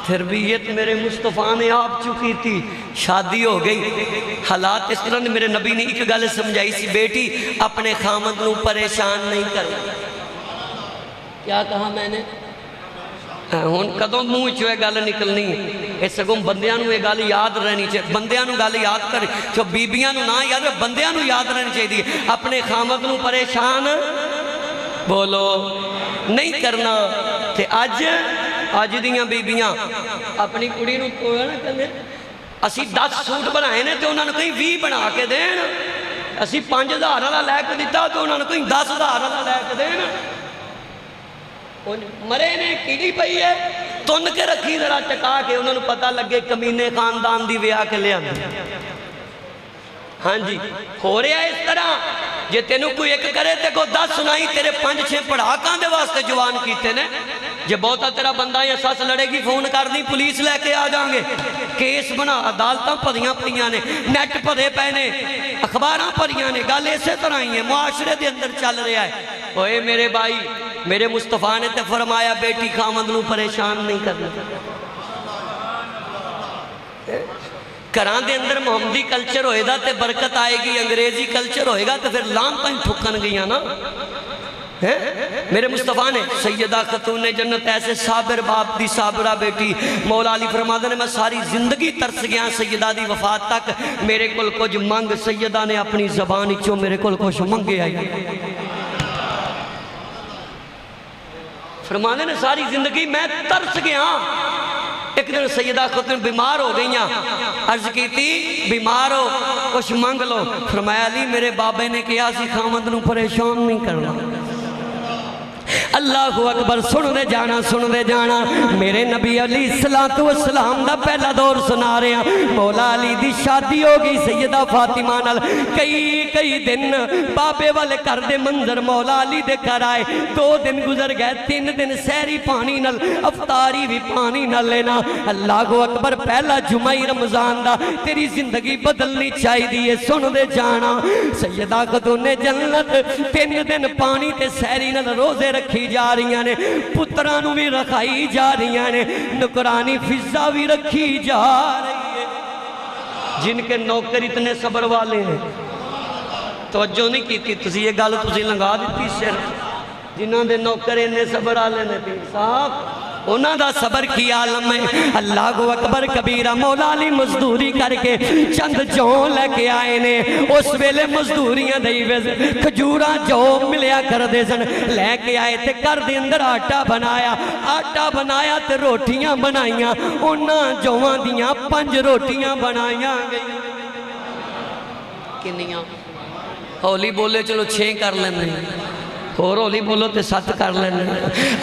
تربیت میرے مصطفیٰ نے آپ چکی تھی، شادی ہو گئی، حالات اس طرح نے میرے نبی نے ایک گل سمجھائی سی، بیٹی اپنے خامد نو پریشان نہیں کرنا۔ کیا کہا میں نے؟ ہون کدوں منہ چوئے گل نکلنی ہے، اس سگوں بندیاں نو یہ گل یاد رہنی چاہیے، بندیاں نو گل یاد کر جو بیبیاں نو نہ یاد رہے، بندیاں نو یاد رہنی چاہیے، اپنے خامد نو پریشان بولو نہیں کرنا۔ کہ آج دیاں بیبیاں اپنی کڑی نو کوئی نہ کہنے اسی 10 سوٹ بنائے نے تو انہوں نے کہیں 20 بنا کے دین، اسی 5,000 والا لے کے دیتا تو انہوں نے کہیں 10,000 والا لے کے دین۔ مرے نے کیڑی پئی ہے تن کے رکھی ذرا ٹکا کے، انہوں نے پتہ لگے کمینے خاندان دی ویا کے لے آندے۔ ہاں جی ہو رہا ہے اس طرح، جے تینوں کوئی ایک کرے تے کو 10 سنائی، تیرے 5-6 پڑھا کاندے واسطے جوان کیتے نے۔ جے بہتا تیرا بندہ یا ساس لڑے گی فون کر دی، پولیس لے کے آ جائیں گے، کیس بنا عدالتاں پڑھیاں پڑھیاں نے، نیٹ پڑھے پہنے، اخباراں پڑھیاں نے، گل اسی طرح ہی ہے، معاشرے دے اندر چل رہا ہے۔ اوئے میرے بھائی، میرے مصطفیٰ نے تے فرمایا بیٹی خامد نو پریشان نہیں کرنا۔ گھران دے اندر محمدی کلچر ہوئے دا تے برکت آئے گی، انگریزی کلچر ہوئے گا تو پھر لانتاں ٹھکن گئیاں نا۔ میرے مصطفیٰ نے سیدہ خاتون جنت ایسے صابر باپ دی صابرہ بیٹی مولا علی فرماتا نے میں ساری زندگی ترس گیا سیدہ دی وفات تک، میرے کل کچھ منگ سیدہ نے اپنی زبانی چو میرے کل کچھ منگے آئی۔ فرمانے نے ساری زندگی میں ترس گیا۔ ایک دن سیدہ خاتون بیمار ہو گئیاں، عرض کی تھی بیمار ہو کچھ منگ لو، فرمایا علی میرے بابے نے کیا سی خامد نو پریشان نہیں کرنا۔ اللہ اکبر، سن دے جانا میرے نبی علیہ السلام دا پہلا دور سنا رہے ہیں۔ مولا علی دی شادی ہو گئی سیدہ فاطمہ نال، کئی دن بابے والے کر دے منظر مولا علی دے کر آئے، 2 دن گزر گئے، 3 دن سہری پانی نال، افطاری بھی پانی نال لینا۔ اللہ اکبر، پہلا جمعہ رمضان دا، تیری زندگی بدلنی چاہی دیئے، سن دے جانا سیدہ خاتون جنت 3 دن پانی تے سہری نال روزے رکھی جا رہی ہیں، پترانو بھی رکھائی جا رہی ہیں، نکرانی فضا بھی رکھی جا رہی ہے۔ جن کے نوکر اتنے صبر والے ہیں، توجہ نہیں کی تھی تسی، یہ گل تسی لنگا دیتی سر، جنہاں دے نوکر اتنے صبر والے نے تھی صاحب، انہاں دا صبر کی عالم ہے۔ اللہ اکبر کبیرہ، مولا علی مزدوری کر کے چند جو لے کے آئے نے، اس ویلے مزدوریاں دائی ویزے کھجورہ جو ملیا کر دے سن، لے کے آئے تھے کر دے اندر آٹا بنایا تے روٹیاں بنائیاں، انہاں جوان دیاں 5 روٹیاں بنائیاں گئی۔ کنیاں ہولی بولے چلو 6 کر لینے، اور ہولی بولو تے 7 کر لینے۔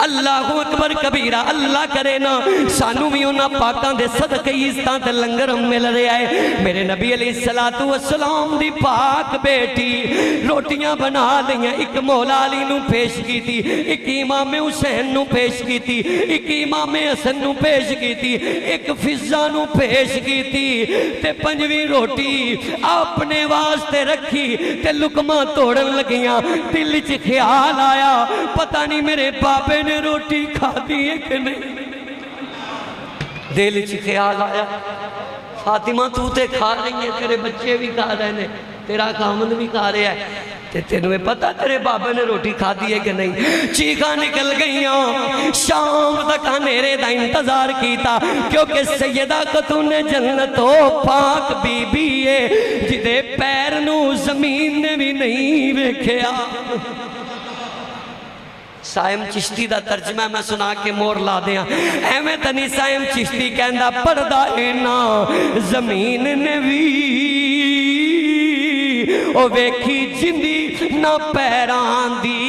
اللہ اکبر کبیرہ، اللہ کرے نا سانو بھی انہاں پاکاں دے صدقے عزتاں تے لنگر مل رہے آئے۔ میرے نبی علیہ السلام دی پاک بیٹی روٹیاں بنا لئیاں، ایک مولا علی نو پیش کی تھی، ایک امام حسین نو پیش کی تھی، ایک امام حسن نو پیش کی تھی، ایک فضا نو پیش کی تھی، تے 5ویں روٹی اپنے واسطے رکھی تے لقمہ توڑن لگیاں، دل چ خیال آیا پتہ نہیں میرے باپے نے روٹی کھا دی ہے کہ نہیں۔ دل چ خیال آیا فاطمہ تو تے کھا رہی ہے، تیرے بچے بھی کھا رہے ہیں، تیرا خامد بھی کھا رہا ہے، تے تینوں پتہ تیرے بابے نے روٹی کھا دی ہے کہ نہیں۔ چیخاں نکل گئیاں، شام تک اندھیرے دا انتظار کیتا، کیونکہ سیدہ خاتون جنت او پاک بی بی ہے جدے پیر نو زمین نے بھی نہیں ویکھیا۔ سائم چشتی دا ترجمہ میں سنا کے مور لا دیا، ایمیں تنی سائم چشتی کہندہ پردہ اینا زمین نے بھی او ویکھی جندی نہ پیران دی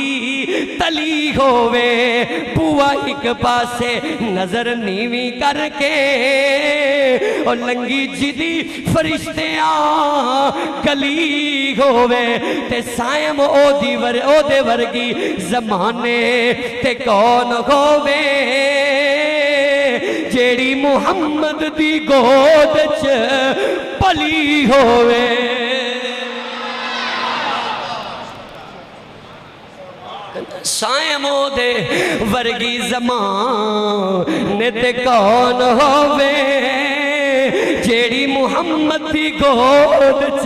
تلی ہووے بوا ایک پاسے نظر نیوی کر کے او لنگی جدی فرشتیاں گلی ہووے تے سائم او دے ورگی زمانے تے کون ہووے جیڑی محمد دی گود چ پلی ہووے سائم او دے ورگی زمانے تے کون ہووے جیڑی محمد دی گود چ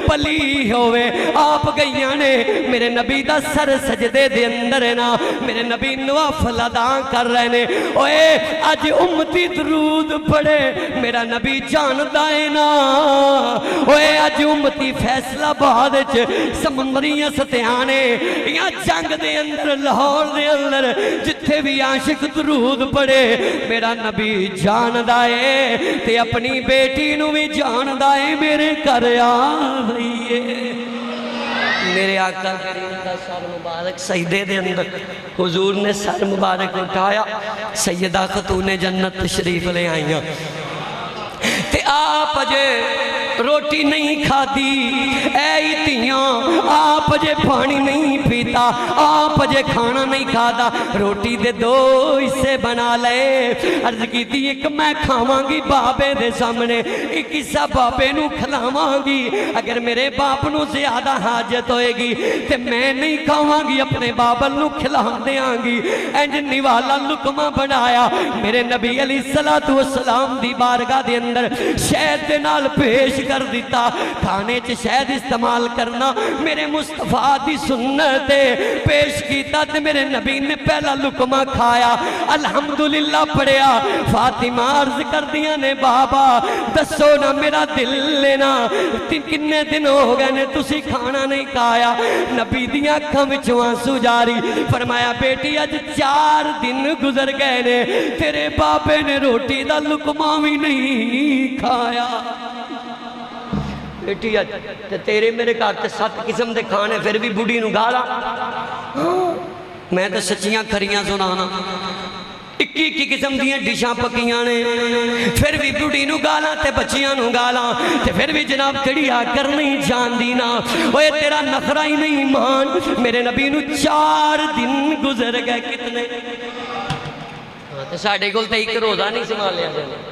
پلی ہووے آپ گئیاں نے میرے نبی دا سر سجدے دے اندر ہے نا میرے نبی نوافل ادا کر رہے نے اوے اج امتی درود پڑھے میرا نبی جاندا ہے نا اوے اج امتی فیصلہ آباد وچ سمندریاں ستیانے یا جنگ دے اندر لاہور دے اندر جتھے بھی عاشق درود پڑھے میرا نبی جاندا ہے تے اپنی بیٹی نو بھی جاندا ہے میرے گھر آ رہی ہے میرے آقا کریم دا سر مبارک سجدے دے اندر حضور نے سر مبارک اٹھایا سیدہ خاتون جنت تشریف لے آئیاں تے آپ جے روٹی نہیں کھادی اے تیاں آپ جے پانی نہیں پیتا آپ جے کھانا نہیں کھادا روٹی دے دو اسے بنا لے عرض کی تھی ایک میں کھاواں گی بابے دے سامنے ایک اسا بابے نو کھلاواں گی اگر میرے باپ نو زیادہ حاجت ہوئے گی تے میں نہیں کھاواں گی اپنے بابل نو کھلا دیاں گی انجنی والا لکمہ بنایا میرے نبی علیہ السلام دی بارگاہ دے اندر شہد دے نال پیش کر دیتا کھانے چ شہد استعمال کرنا میرے مصطفیٰ دی سنت پیش کیتا تے میرے نبی نے پہلا لقمہ کھایا الحمدللہ پڑھیا فاطمہ عرض کر دیا نے بابا دسو نا میرا دل لینا کنے دن ہو گئے نے تسی کھانا نہیں کھایا نبی دیا اکھاں وچوں آنسو جاری فرمایا بیٹی اج 4 دن گزر گئے نے تیرے بابے نے روٹی دا لقمہ بھی نہیں کھایا بیٹی تیرے میرے گھر تے 7 قسم دے کھانے پھر بھی بڑھی نو گالا میں تے سچیاں کھریاں سنانا 21 قسم دیاں ڈشاں پکیاں نے پھر بھی بڑھی نو گالا تے بچیاں نو گالا تے پھر بھی جناب تیری آکر نہیں جان دینا اوے تیرا نخرہ ہی نہیں مان میرے نبی نو 4 دن گزر گئے کتنے تے ساڑھے گل تے ایک روزہ نہیں سنبھال لیا جانا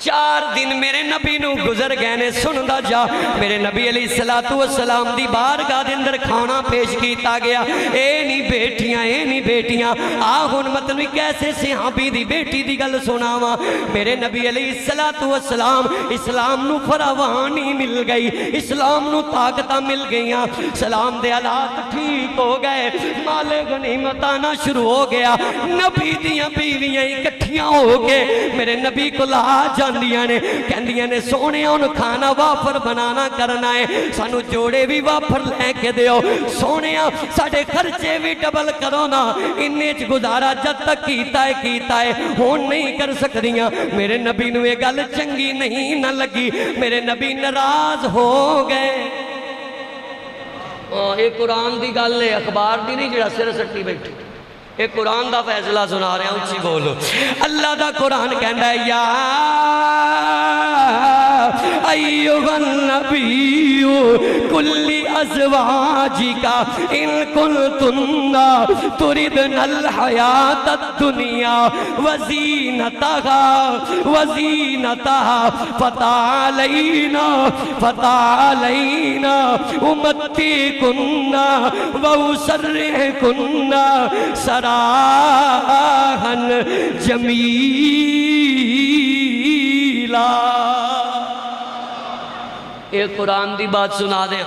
4 دن میرے نبی نو گزر گئے نے سندا جا میرے نبی علیہ السلام دی بارگاہ دے اندر کھانا پیش کیتا گیا اے نہیں بیٹیاں آہن مطلبی کیسے صحابی دی بیٹی دی گل سناواں میرے نبی علیہ السلام اسلام نو فراوانی مل گئی اسلام نو طاقتہ مل گئیاں سلام دے حالات ٹھیک ہو گئے مال غنیمت آنا شروع ہو گیا نبی دیاں بیویاں اکٹھیاں ہو کے میرے نبی کو لا جاندیاں نے کہندیاں نے سونے ان کھانا وافر بنانا کرنا ہے سانو جوڑے بھی وافر لے کے دیو سونے ساڑھے خرچے بھی ڈبل کرو نا انہیں گزارا جب تک کیتا ہے ہون نہیں کر سکریاں میرے نبی نو یہ گل چنگی نہیں نہ لگی میرے نبی ناراض ہو گئے ایک قرآن دی گل ہے اخبار دی نہیں جڑا سر سٹی بیٹھی ایک قرآن دا فیصلہ سنا رہے ہیں اچھی بولو اللہ دا قرآن کہندہ ہے یا ایوہ النبی کلی ازواجی کا ان کنتن تردن الحیات الدنیا وزینتہا فتعالینا امتی کننا واسرح کننا سراحن جمیلا ایک قرآن دی بات سنا دیں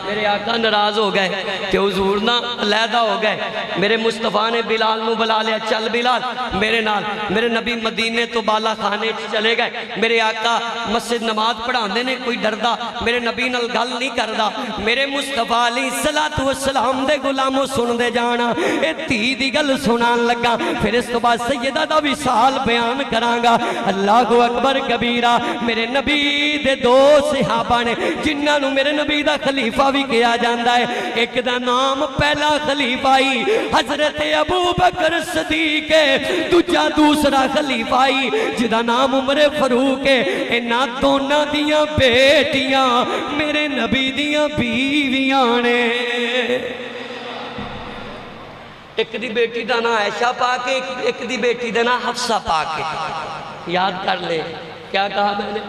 میرے آقا ناراض ہو گئے کہ حضور نہ علیحدہ ہو گئے. میرے مصطفیٰ نے بلال نو بلا لیا, چل بلال میرے نال. میرے نبی مدینے تو بالا خانے چلے گئے. میرے آقا مسجد نماز پڑھاندے نے, کوئی ڈردا میرے نبی نال گل نہیں کردا. میرے مصطفیٰ علیہ السلام دے غلاموں سن دے جانا, اے دھی دی گل سنان لگا. پھر اس تو بعد سیدہ دا وصال بیان کرانگا. اللہ اکبر کبیرہ. میرے نبی دے دو صحابہ نے جنہاں نو میرے نبی دا خلیفہ بھی کیا جاندا ہے. ایک دا نام پہلا خلیفائی حضرت ابو بکر صدیق ہے, دوجا دوسرا خلیفائی جدا نام عمر فاروق ہے. انہاں دونوں دیاں بیٹیاں میرے نبی دیاں بیویاں نے. ایک دی بیٹی دا نام عائشہ پاک ہے, ایک دی بیٹی دا نام حفصہ پاک ہے. یاد کر لے کیا کہا میں نے.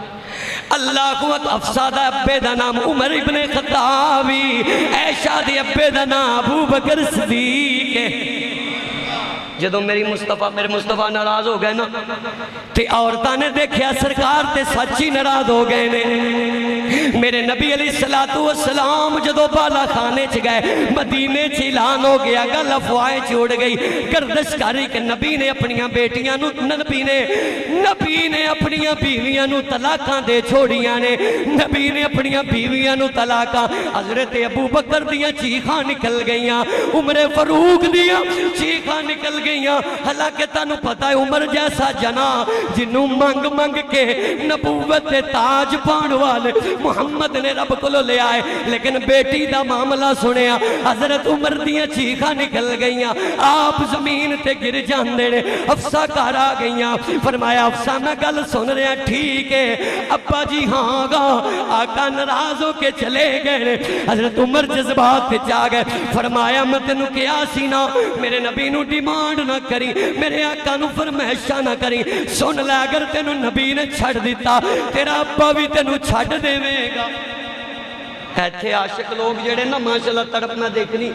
اللہ کو حفصہ دا ابے دا نام عمر ابن خطابی, عائشہ دی ابے دا نام ابو بکر صدیق ہے. جدو میرے مصطفیٰ ناراض ہو گئے نا تے عورتاں نے دیکھیا سرکار تے سچی ناراض ہو گئے نے. میرے نبی علیہ السلام جدو بالا خانے چ گئے, مدینے چ اعلان ہو گیا, گل افواہیں چھوڑ گئی, گردش کاری کہ نبی نے اپنیاں بیٹیاں نو نبی نے اپنیاں بیویاں نو طلاقاں دے چھوڑیاں نے. نبی نے اپنیاں بیویاں نو طلاقاں. حضرت ابو بکر دیاں چیخاں نکل گئیاں, عمر فاروق دیاں چیخاں نکل گئیاں. حالانکہ تانوں پتہ ہے عمر جیسا جنا جنوں منگ منگ کے نبوت تاج پان والے محمد نے رب کو لے آئے, لیکن بیٹی دا معاملہ سنیا. حضرت عمر دیاں چیخاں نکل گئیاں, آپ زمین تے گر جاندے نے. حفصہ گھر آ گئیاں, فرمایا حفصہ میں گل سن رہا ٹھیک ہے ابا جی ہاں گا. آقا ناراض ہو کے چلے گئے. حضرت عمر جذبات تے جا گئے, فرمایا میں تینوں کیا سی نا میرے نبی نو ڈیمانڈ نہ کری, میرے آقا نو فرمائشہ نہ کری. سن لے اگر تینوں نبی نے چھڑ دیتا تیرا ابا بھی تینوں چھڑ دے گا. ایتھے عاشق لوگ جڑے نا ماشاءاللہ تڑپنا دیکھنی.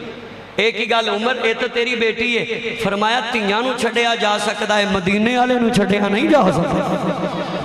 ایک ہی گل عمر اے تو تیری بیٹی ہے, فرمایا تیاں نو چھڑیا جا سکتا ہے, مدینے والے نو چھڑیا نہیں جا سکتا.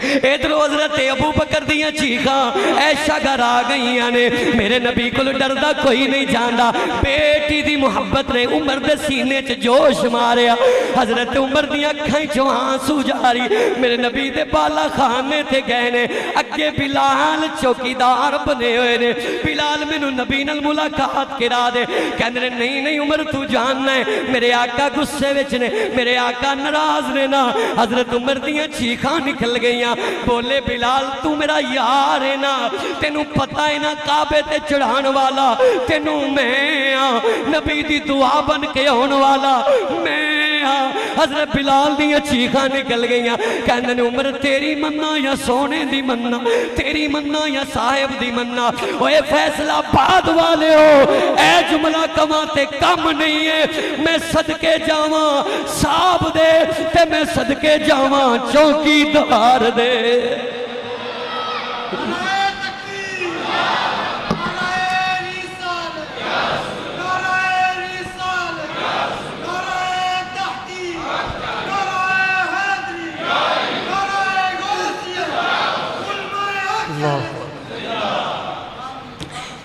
ادھر حضرت ابو بکر دیاں چیخاں عائشہ گھر آ گئیاں نے. میرے نبی کو ڈردا کوئی نہیں جاندا. بیٹی دی محبت نے عمر دے سینے چ جوش ماریا. حضرت عمر دیاں اکھاں چوں آنسو جاری. میرے نبی دے بالا خانے تے گئے نے, اگے بلال چوکیدار بنے ہوئے نے. بلال مینوں نبی نال ملاقات کرا دے. کہندے نہیں عمر تو جاننا ہے میرے آقا غصے وچ نے, میرے آقا ناراض نے نا. حضرت عمر دیاں چیخاں نکل گئیاں. بولے بلال تو میرا یار ہے نا, تینوں پتہ ہے نا کعبے تے چڑھان والا تینوں میں ہاں, نبی دی دعا بن کے آن والا میں ہاں. حضرت بلال دیاں چیخاں نکل گئیاں. کہندے نے عمر تیری مننا یا سونے دی مننا, تیری مننا یا صاحب دی مننا. اوے فیصلہ آباد والے ہو, اے جملہ کماں تے کم نہیں ہے. میں صدقے جاواں صاحب دے تے میں صدقے جاواں چوکی دار دے.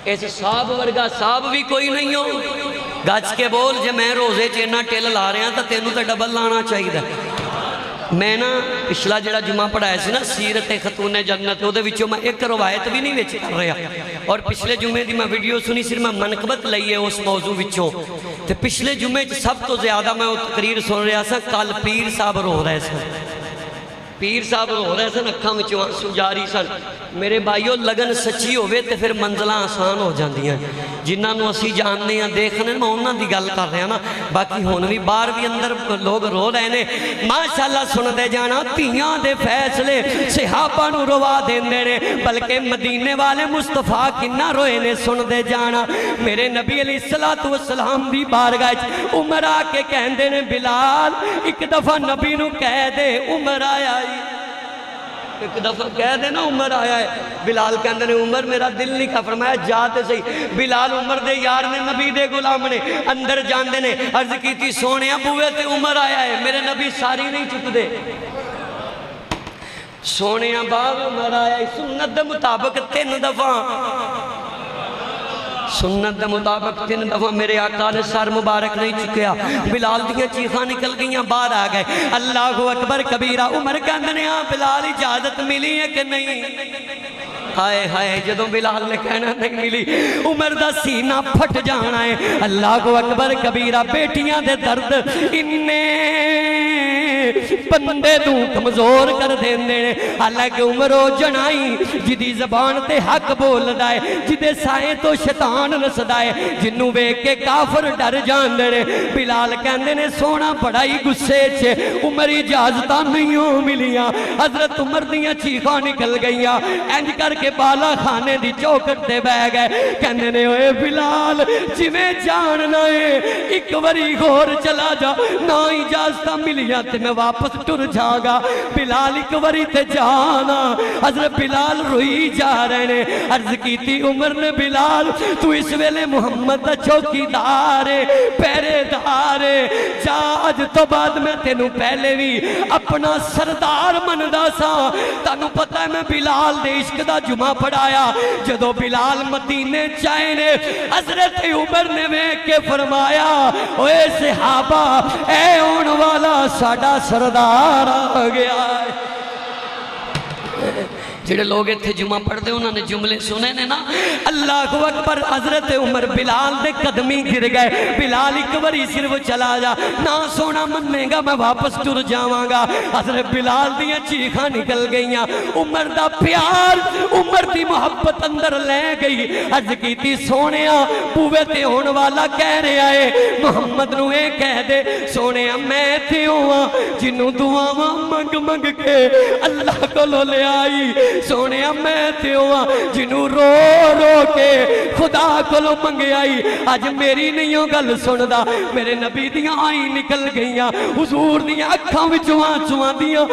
اس صاحب ورگا صاحب بھی کوئی نہیں ہو. گج کے بول جے میں روزے چینا ٹل لا رہا تو تینوں تے ڈبل لانا چاہیے. میں نا پچھلا جڑا جمعہ پڑھایا سی نا سیرت خاتون جنت, وہ وچوں میں ایک روایت بھی نہیں وچ کر رہا. اور پچھلے جمعے دی میں ویڈیو سنی, صرف میں منقبت لئی ہے اس موضوع وچوں. تے پچھلے جمعے سب تو زیادہ میں وہ تقریر سن رہا سا. کل پیر صاحب رو رہے سن, پیر صاحب رو رہے سن, اکھاں وچوں آنسو جاری سن. میرے بھائیو لگن سچی ہوئے تے پھر منزلہ آسان ہو جاندیاں. جنہاں نو اسی جاننے ہیں دیکھنے میں انہاں دی گل کر رہے ہیں نا. باقی ہون بھی باہر بھی اندر لوگ رو رہے نے. ماشاءاللہ سن دے جانا تیاں دے فیصلے صحابہ نو روا دیندے نے, بلکہ مدینے والے مصطفیٰ کنہ روئے نے. سن دے جانا میرے نبی علیہ السلام دی بارگاہ عمر آ کے کہندے نے بلال ایک دفعہ نبی نو کہہ دے عمر آیا. ایک دفعہ کہہ دینا عمر آیا ہے. بلال کہندے نے عمر میرا دل نہیں کا. فرمایا جاتے صحیح. بلال عمر دے یار نے, نبی دے غلام نے. اندر جاندے نے, عرض کی تھی سونے بوئے تے عمر آیا ہے. میرے نبی ساری نہیں چک دے. سونے باغ عمر آیا ہے. سنت دے مطابق 3 دفعہ سنت دے مطابق 3 دفعہ میرے آقا نے سر مبارک نہیں چکیا، بلال دیاں چیخاں نکل گئیاں، باہر آ گئے، اللہ اکبر کبیرہ۔ عمر کہندے نے ہاں بلال اجازت ملی ہے کہ نہیں؟ ہائے ہائے جدوں بلال نے کہنا نہیں ملی، عمر دا سینہ پھٹ جانا ہے۔ اللہ اکبر کبیرہ، بیٹیاں دے درد اننے بندے دوں کمزور کر دیندے نے۔ حالانکہ عمر او جنائی جدی زبان تے حق بول دائے، جدے سائے تو شیطان نسدائے، جنوں ویکھ کے کافر ڈر جاندے نے۔ بلال کہندے نے سونا بڑائی گسے چھے، عمر اجازتاں نہیں ہو ملیاں۔ حضرت عمر دیاں چیخاں نکل گئیاں، انج کر کے بالا خانے دی چوکٹ تے بہ گئے، کہندے نے اوے بلال جویں جاننا ہے ایک واری غور چلا جا، نہ اجازتاں ملیاں تے میں واپس ٹر جاگا۔ بلال ایک واری تے جانا۔ حضرت بلال روئی جا رہے نے۔ عرض کیتی عمر نے بلال تو اس ویلے محمد دا چوکی دارے پہرے دارے، جا اج تو بعد میں تینوں پہلے بھی اپنا سردار مندا سا۔ تانوں پتہ ہے میں بلال دے عشق دا جمعہ پڑھایا، جدو بلال مدینے چائے نے حضرت عمر نے ویکھ کے فرمایا اوے صحابہ اے اون والا ساڈا سردار آ گیا ہے۔ جڑے لوگ اتھے جمعہ پڑھ دے انہوں نے جملے سنے نے نا، اللہ اکبر۔ حضرت عمر بلال دے قدمی گر گئے، بلال ایک باری صرف چلا جا، نہ سونا مننے گا میں واپس ٹر جاواں گا۔ حضرت بلال دیاں چیخاں نکل گئیاں، عمر دا پیار عمر دی محبت اندر لے گئی۔ عرض کیتی سونیا بوے تے ہون والا کہہ رہا ہے محمد نو اے کہہ دے سونیا میں تھے ہوا جنوں دعاواں منگ منگ کے اللہ کو لو لے آئی، سونیا میں تھے ہوا جنوں رو رو کے خدا کو لو منگے آئی۔ آج میری نہیں ہو گل سندا، میرے نبی دیاں آئی نکل گئیاں، حضور دیاں اکھاں وچوں آنسواں دیاں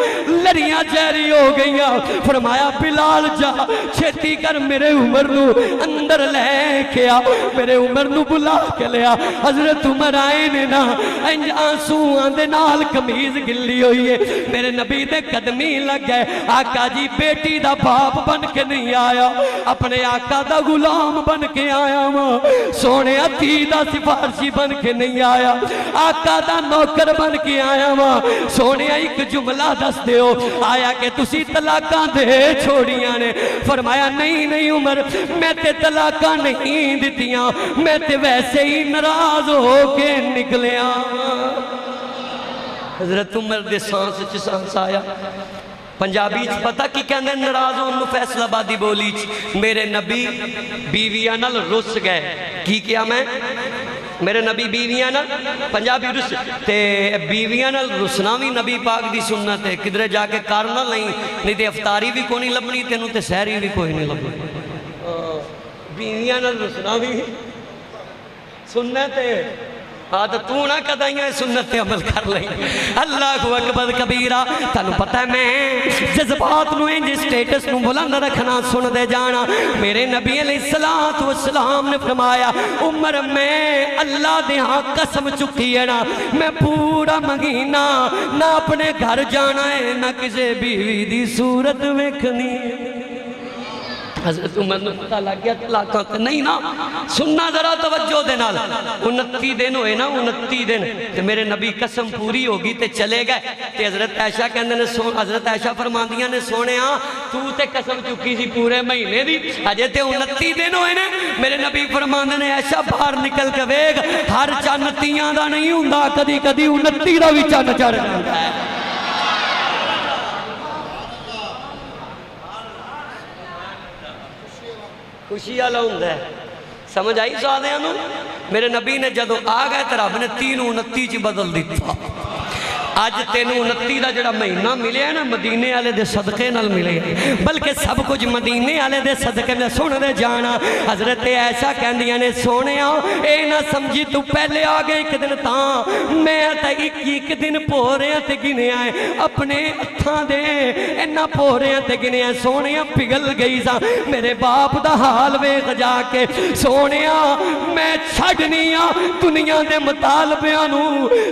لڑیاں جاری ہو گئیاں۔ فرمایا بلال جا چھتی کر میرے عمر نو اندر لے کے آ، میرے عمر نو بلا کے لیا۔ حضرت عمر آئے نے نا انج آنسواں دے نال قمیض گلی ہوئی ہے، میرے نبی دے قدمی لگ گئے۔ آقا جی بیٹی دا باپ بن کے نہیں آیا، اپنے آقا دا غلام بن کے آیا ماں، سونے عطی دا سفارشی بن کے نہیں آیا، آقا دا نوکر بن کے آیا ماں۔ سونے ایک جملہ دس دے ہو آیا کہ تسی طلاقاں دے چھوڑیاں نے؟ فرمایا نہیں نہیں عمر میں تے طلاقاں نہیں دیتیاں، میں تے ویسے ہی ناراض ہو کے نکلیاں۔ حضرت عمر دے سانس چ سانس آیا۔ پنجابی چ پتہ کی کہندے ناراض ہون نو فیصل آبادی بولی چ میرے نبی بیویاں نال رس گئے۔ کی کیا میں میرے نبی بیویاں نال پنجابی رس تے بیویاں نال رسنا بھی نبی پاک دی سنت ہے، کدھر جا کے کرنا نہیں تے افطاری بھی کوئی نہیں لبنی تینوں تے سحری بھی کوئی نہیں لبنی۔ بیویاں نال رسنا بھی سنت ہے، ہاں تو تو نہ قدائیاں سنت پہ عمل کر لیں۔ اللہ اکبر کبیرہ۔ تانوں پتہ ہے میں جذبات نو انج سٹیٹس نو بلند رکھنا سن دے جانا۔ میرے نبی علیہ السلام نے فرمایا عمر میں اللہ دے ہاں قسم چکی ہے نا میں پورا مہینہ نہ اپنے گھر جانا ہے نہ کسی بیوی دی صورت ویکھنی ہے۔ حضرت عمر نے پتہ لگ گیا طلاقاں تے نہیں نا، سننا ذرا توجہ دے نال۔ 29 دن ہوئے نا، 29 دن تے میرے نبی قسم پوری ہوگی تے چلے گئے تے حضرت عائشہ کہندے نے حضرت عائشہ فرماندیاں نے سونیا تو تے قسم چکی سی پورے مہینے دی، اجے تے 29 دن ہوئے نے۔ میرے نبی فرماندے نے عائشہ باہر نکل کے ویکھ ہر چن تیاں دا نہیں ہوندا، کدی کدی 29 دا وی چن چڑھ جاندا ہے۔ خوشی والا ہوندہ ہے، سمجھ آئی سوادیاں نو؟ میرے نبی نے جدو آ گئے تو رب نے 3 29 چی بدل دیتا۔ آج 3 29 دا جڑا مہینہ ملے ہے نا مدینے والے دے صدقے نال ملے، بلکہ سب کچھ مدینے والے دے صدقے میں سن دے جانا۔ حضرت عائشہ کہندیاں نے سونیا اے نہ سمجھی تو پہلے آ گئے ایک دن تاں میں تا ایک دن پورے تے گنے آئے اپنے ہتھاں دے اینا پورے تے گنے آئے۔ سونیا پگھل گئی سا میرے باپ دا حال ویکھ جا کے، سونیا میں چھڈنیاں دنیا دے مطالبیاں نو،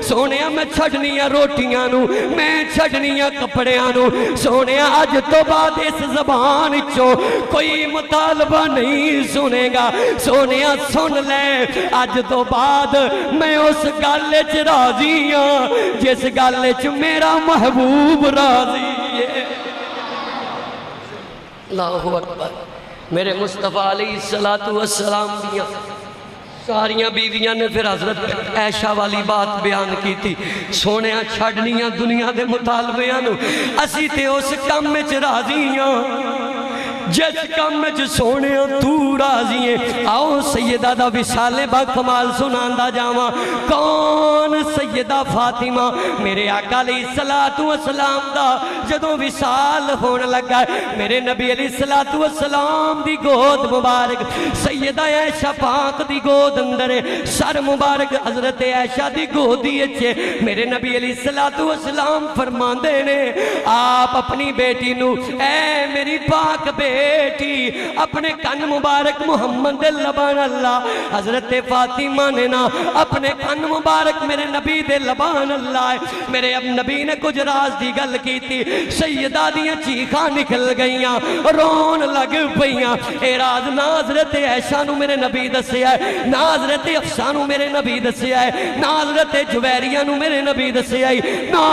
سونیا میں چھڈنیاں روٹی روٹیاں نو میں چھڑنیاں کپڑیاں نو سونے اج تو بعد اس زبان چوں کوئی مطالبہ نہیں سنے گا سونے سن لے اج تو بعد میں اس گل وچ راضی ہاں جس گل وچ میرا محبوب راضی ہے اللہ اکبر میرے مصطفیٰ علیہ السلام دیاں ساریاں بیویاں نے پھر حضرت عائشہ والی بات بیان کی تھی سونے چھڑنیاں دنیا دے مطالبیاں نو اسی تے اس کم میں راضی ہاں جس کم میں سونے تو راضی ہیں آؤ سیدہ دا وصال با کمال سناندہ جاواں کون سیدہ فاطمہ میرے آقا علیہ السلام دا جدوں وصال ہونے لگا ہے میرے نبی علیہ السلام دی گود مبارک سیدہ عائشہ پاک دی گود اندر سر مبارک حضرت عائشہ دی گودی اچھے میرے نبی علیہ السلام فرماندے نے آپ اپنی بیٹی نو اے میری پاک بیٹی اپنے کن مبارک محمد لبان اللہ حضرت فاطمہ نے نا اپنے کن مبارک میرے نبی دے لبان اللہ میرے اب نبی نے کچھ راز دی گل کی تھی سیدہ دیاں چیخاں نکل گئیاں رون لگ پئیاں اے راز نہ حضرت عائشہ نو میرے نبی دسیا ہے نہ حضرت حفصہ نو میرے نبی دسیا ہے نہ حضرت جویریہ نو میرے نبی دسیا ہے نہ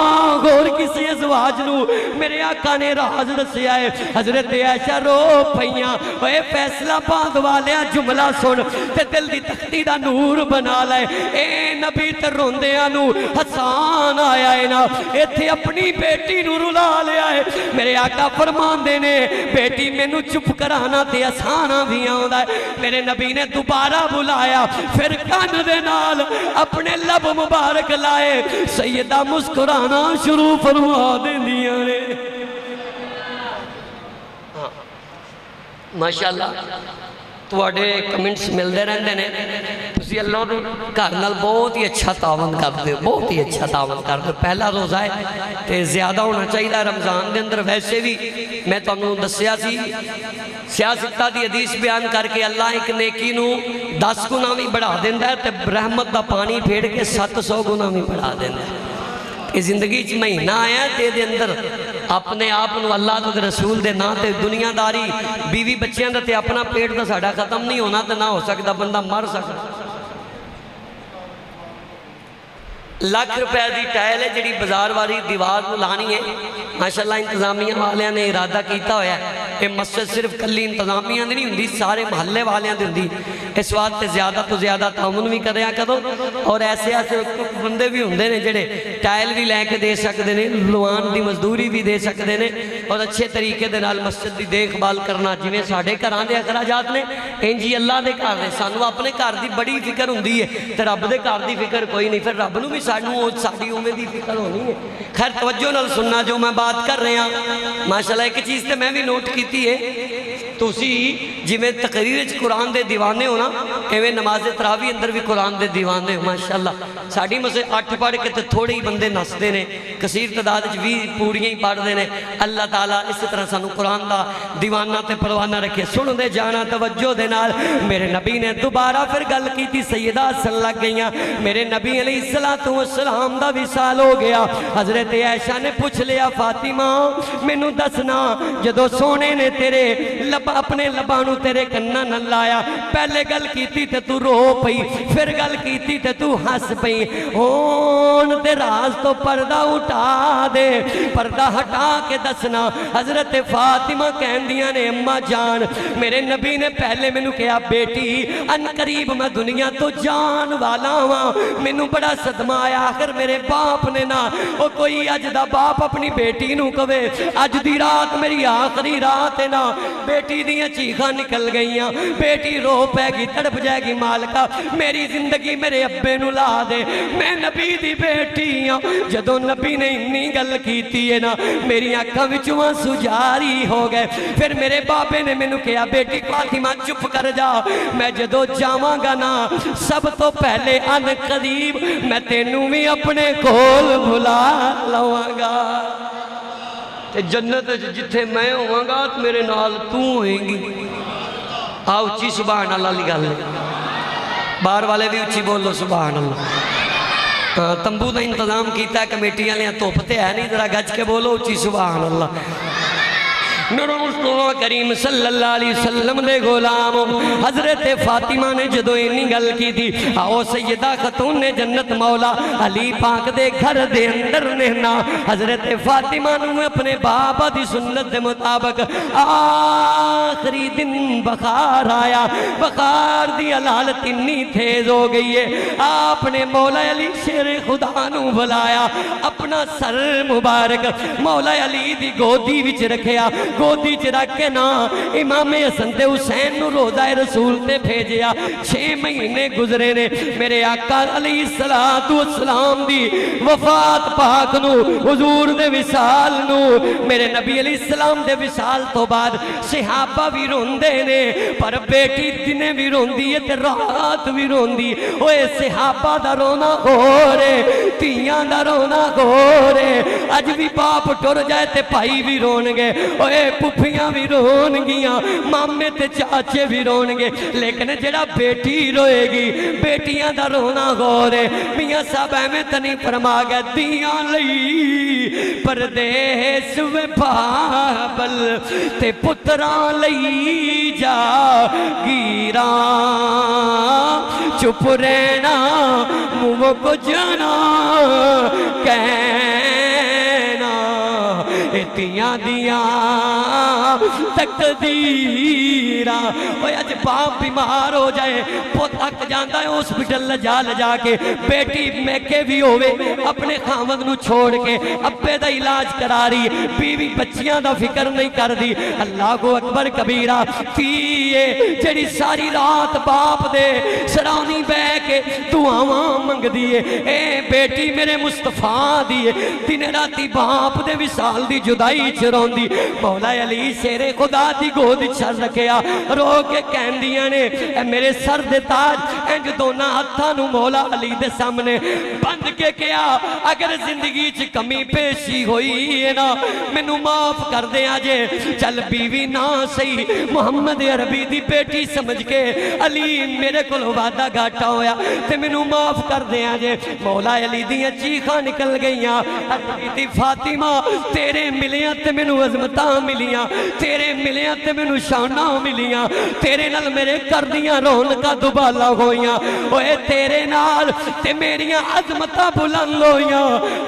غور کسی ازواج نو میرے آقا نے راز دسیا ہے حضرت عائشہ رو پئیاں اے فیصلہ باندھ والیا جملہ سن تے دل دی تختی دا نور بنا لائے اے نبی تے روندیاں نو حسان آیا ہے نا اے تھے اپنی بیٹی نو رلا لیا ہے میرے آقا فرمان دینے بیٹی میں نو چپ کرانا تے حسانہ بھی آؤں ہے میرے نبی نے دوبارہ بلایا پھر کان دے نال اپنے لب مبارک لائے سیدہ مسکرانا شروع فرما دے دیا نے ماشاءاللہ تواڈے کمنٹس ملدے رہندے نے تسی اللہ نو گھر نال بہت ہی اچھا تعاون کردے ہو بہت ہی اچھا تعاون کردے ہو پہلا روزہ ہے تے زیادہ ہونا چاہیے رمضان دے اندر ویسے بھی میں تانوں دسیا سی سیاستہ دی حدیث بیان کر کے اللہ ایک نیکی نو 10 گنا بھی بڑھا دیندا ہے تے رحمت دا پانی پھیڑ کے 700 گنا بھی بڑھا دیندا ہے کہ زندگی چ مہینہ آیا تے دے اندر اپنے آپ نو اللہ دے رسول دے نا تے دنیا داری بیوی بچیاں دا تے اپنا پیٹ دا ساڑا ختم نہیں ہونا تے نہ ہو سکتا بندہ مر سکتا لاکھ روپے دی ٹائل ہے جڑی بازار والی دیوار کو لانی ہے ماشاءاللہ انتظامیہ والیاں نے ارادہ کیتا ہویا ہے کہ مسجد صرف کلی انتظامیہ نہیں ہوندی سارے محلے والیاں دی ہوندی اس وقت زیادہ تو زیادہ تعاون بھی کریا کرو اور ایسے بندے بھی ہوندے نے جڑے ٹائل بھی لے کے دے سکتے نے لوان دی مزدوری بھی دے سکتے نے اور اچھے طریقے دے نال مسجد دی دیکھ بھال کرنا جویں ساڈے گھراں دے اخراجات نے انجی اللہ دے گھر نے سانو اپنے گھر دی بڑی فکر ہوندی ہے تے رب دے گھر دی فکر کوئی نہیں پھر رب نو بھی ساڑی اومے دی فکر ہونی ہے خیر توجہ نال سننا جو میں بات کر رہے ہیں ماشاءاللہ ایک چیز تے میں بھی نوٹ کیتی ہے تسی جی میں تقریر قرآن دے دیوانے ہو نا ایویں نماز تراوی اندر بھی قرآن دے دیوانے ہو ماشاءاللہ ساڑی مجھے 8 پڑھ کے تے تھوڑے ہی بندے نسدے نے کثیر تعداد بھی پوریاں ہی پڑھ دے نے اللہ تعالیٰ اس طرح سانو قرآن دا دیوانہ تے پروانہ رکھے سن دے جانا توجہ دے نال میرے نبی نے دوبارہ پھر گل کی تھی سیدہ صلی لگ گئیاں میرے نبی علیہ السلام دا وصال ہو گیا حضرت عائشہ نے پوچھ لیا فاطمہ مینوں دسنا جدو سونے نے تیرے اپنے لبانو تیرے کنہ نہ لایا پہلے گل کیتی تے تو رو پئی پھر گل کیتی تے تو ہس پئی ہون تے راز تو پردہ اٹھا دے پردہ ہٹا کے دسنا حضرت فاطمہ کہندیاں نے اماں جان میرے نبی نے پہلے میں نو کہا بیٹی ان قریب میں دنیا تو جان والا ہوا میں نو بڑا صدمہ آیا آخر میرے باپ نے نا وہ کوئی اج دا باپ اپنی بیٹی نو کہے اج دی رات میری آخری رات ہے نا بیٹی دیاں چیخاں نکل گئیاں بیٹی رو پہ گی تڑپ جائے گی مالکہ میری زندگی میرے ابے نو لا دے میں نبی دی بیٹی ہاں جدو نبی نے انی گل کیتی ہے نا میری آنکھاں وچوں آنسو جاری ہو گئے پھر میرے باپے نے مینوں کہا بیٹی فاطمہ چپ کر جا میں جدو جاواں گا نا سب تو پہلے ان قریب میں تینوں بھی اپنے کول بھلا لواں گا تے جنت جتھے میں ہوں گا میرے نال تو ہوئیں گی آؤ اچھی سبحان اللہ لگا لے باہر والے بھی اچھی بولو سبحان اللہ ہاں تمبو کا انتظام کیتا کمیٹی والے دھوپ تے ہے نہیں ذرا گج کے بولو اچھی سبحان اللہ نور مصطفیٰ کریم صلی اللہ علیہ وسلم دے غلام حضرت فاطمہ نے جدو اینی گل کی تھی آؤ سیدہ خاتون نے جنت مولا علی پاک دے گھر دے اندر نہنا حضرت فاطمہ نے اپنے بابا دی سنت دے مطابق آخری دن بخار آیا بخار دی علالت اتنی تیز ہو گئی ہے آپ نے مولا علی شیر خدا نو بلایا اپنا سر مبارک مولا علی دی گودی وچ رکھیا گودی چ رکھ کے نا امام حسن تے حسین نو روضہ رسول تے بھیجیا 6 مہینے گزرے نے میرے آقا علیہ السلام دی وفات پاک نو حضور دے وصال نو میرے نبی علیہ السلام دے وصال تو بعد صحابہ بھی روندے نے پر بیٹی دنے بھی روندی ہے تے رات بھی روندی اوے صحابہ دا رونا گورے تیاں دا رونا گورے اج بھی باپ ٹر جائے تے بھائی بھی رون گے اوے پپھیاں بھی رون گیاں مامے تے چاچے بھی رون گے لیکن جڑا بیٹی روئے گی بیٹیاں دا رونا گورے میاں صاحب میں تنی فرما گیا دیاں لئی پردیس و بابل تے پتران لئی جا گیران چپ رہنا منہ کو جانا کہنا اتیاں دیاں تقدیرہ اوہ اج باپ بیمار ہو جائے پتک جاندہ ہے ہاسپٹل لجا لجا کے بیٹی میکے بھی ہوئے اپنے خامد نو چھوڑ کے ابے دا علاج کرا رہی بیوی بچیاں دا فکر نہیں کر دی اللہ کو اکبر کبیرہ تیئے جڑی ساری رات باپ دے سرانی بے کے دعاواں منگ دیئے اے بیٹی میرے مصطفیٰ دیئے دن راتی باپ دے وصال دی جدائی چرون دی مولا علی شیر خدا دی گود چھر رکھیا رو کے کہن دیا نے اے میرے سر دے تاج انج دونا ہتھا نو مولا علی دے سامنے بند کے کیا اگر زندگی چ کمی پیشی ہوئی ہے نا مینوں معاف کر دے آجے چل بیوی نہ سہی محمد عربی دی بیٹی سمجھ کے علی میرے کول وعدہ گھاٹا ہویا تے مینوں معاف کر دے آجے مولا علی دیاں چیخاں نکل گئیاں حضرت فاطمہ تیرے ملیاں تے مینوں عظمتاں ملیاں تیرے ملیاں تے مینوں شاناں ملیاں تیرے نال میرے کردیاں رونقاں دوبالا ہویاں اوے تیرے نال تے میریاں عظمتاں بلند ہویاں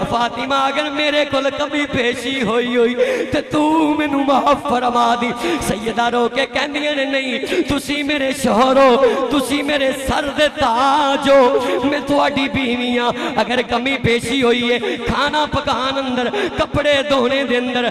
فاطمہ اگر میرے کول کمی پیشی ہوئی تے تو مینوں معاف فرما دی سیدہ رو کے کہندیاں نے نہیں تسی میرے شوہر ہو تسی میرے سر دے تاج ہو میں تہاڈی بیویاں اگر کمی پیشی ہوئی ہے کھانا پکان اندر کپڑے دھونے دے اندر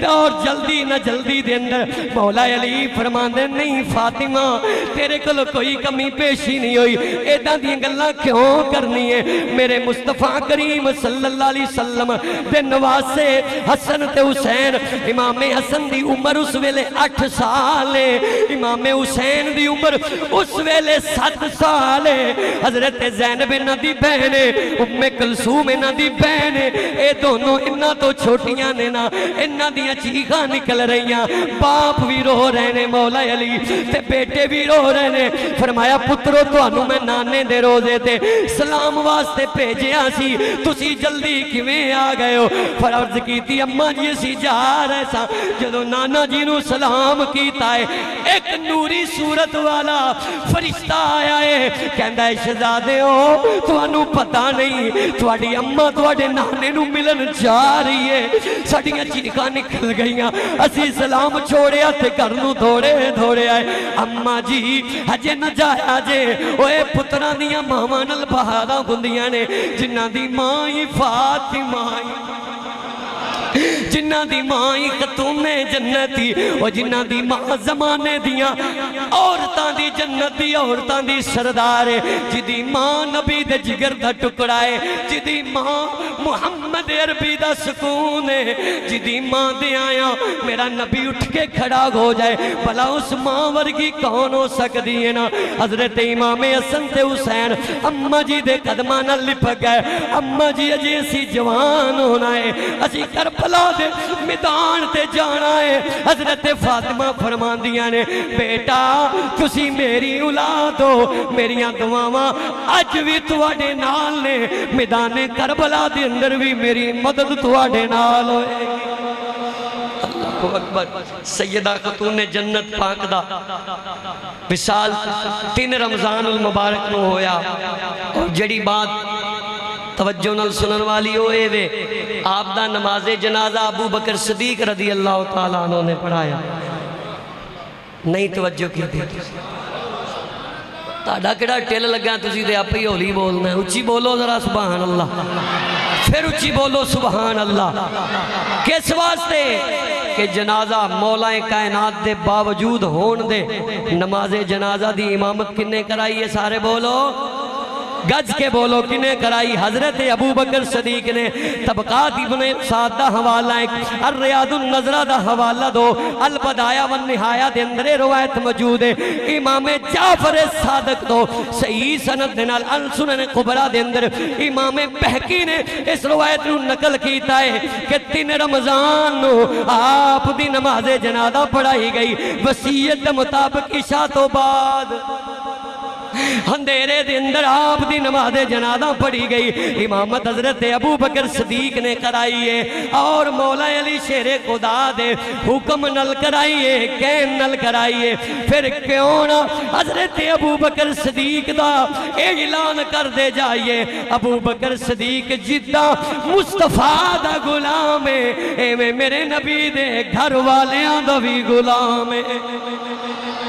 اور جلدی نہ جلدی دے اندر مولا علی فرماندے نہیں فاطمہ تیرے کل کوئی کمی پیشی نہیں ہوئی ایدہ دی گلہ کیوں کرنی ہے میرے مصطفیٰ کریم صلی اللہ علیہ وسلم دے نواسے حسن تے حسین امام حسن دی عمر اس ویلے 8 سال ہے امام حسین دی عمر اس ویلے 7 سال ہے حضرت زینب انہاں دی بہن ام کلثوم انہاں دی بہن اے دونوں انہاں تو چھوٹیاں نے نا انہاں دیاں چیخاں نکل رہیاں باپ بھی رو رہے نے مولا علی تے بیٹے بھی رو رہے نے فرمایا پترو تانوں میں نانے دے روزے تے سلام واسطے بھیجیا سی تسی جلدی کیویں آ گئے ہو فرض کیتی اماں جی اسی جا رہے سا جدو نانا جی نو سلام کیتا ہے ایک نوری صورت والا فرشتہ آیا ہے کہندا ہے شہزادے ہو تانوں پتہ نہیں تہاڈی اماں تہاڈے نانے نو ملن جا رہی ہے ساڈیاں چیخاں نکل گئیاں اسی سلام چھوڑیا تے گھر نو دھوڑے آئے اماں جی ہجے نہ جایا جے اوے پتراں دیاں ماواں نال بہاراں ہوندیاں نے جنہاں دی ماں ہی فاطمہ جنہ دی ماں خاتون جنتی اور جنہ دی ماں زمانے دیاں عورتاں دی جنتی عورتاں دی سردار جدی ماں نبی دے جگر دا ٹکڑا ہے جدی ماں محمد عربی دا سکون ہے جدی ماں دے آیا میرا نبی اٹھ کے کھڑا ہو جائے بھلا اس ماں ورگی کون ہو سکتی ہے نا حضرت امام حسن تے حسین اماں جی دے قدماں نال لپک گئے اماں جی اجے اسی جوان ہونا ہے اسی کربلا دے دے میدان تے جانا ہے۔ حضرت فاطمہ فرماندیاں نے بیٹا تسی میری اولاد ہو، میریاں دعاواں اج بھی تواڈے نال نے، میدان کربلا دے اندر بھی میری مدد تواڈے نال ہوئے گی۔ اللہ اکبر۔ سیدہ خاتون جنت پاک دا وصال 3 رمضان المبارک نو ہویا، اور جڑی بات توجہ نال سنن والی ہوئے وے، آپ دا نماز جنازہ ابو بکر صدیق رضی اللہ تعالیٰ عنہ نے پڑھایا۔ نہیں توجہ کی تھی تاڑا کڑا ٹیل لگا تسی دے آپ ہی ہولی بولنا ہے، اچھی بولو ذرا سبحان اللہ، پھر اچھی بولو سبحان اللہ۔ کس واسطے کہ جنازہ مولا کائنات دے باوجود ہون دے نماز جنازہ دی امامت کنے کرائی ہے؟ سارے بولو، گج کے بولو، کنے کرائی؟ حضرت ابو بکر صدیق نے۔ طبقات ابن سعد دا حوالہ ایک، الریاض النظرہ دا حوالہ دو، البدایہ والنہایہ دے اندر روایت موجود ہے۔ امام جعفر صادق دو صحیح سند دنال السنن قبرہ دے اندر امام بہقی نے اس روایت نو نقل کیتا ہے کہ 3 رمضان نو آپ دی نماز جنازہ پڑھائی گئی، وصیت مطابق عشاء تو بعد اندھیرے دے اندر آپ دی نماز جنازہ پڑھی گئی۔ امامت حضرت ابو بکر صدیق نے کرائیے، اور مولا علی شیر خدا دے حکم نل کرائیے، کین نل کرائیے۔ پھر کیوں نہ حضرت ابو بکر صدیق دا اعلان کر دے جائیے، ابو بکر صدیق جدہ مصطفیٰ دا غلام ہے، اے میں میرے نبی دے گھر والیاں دا بھی غلام ہے،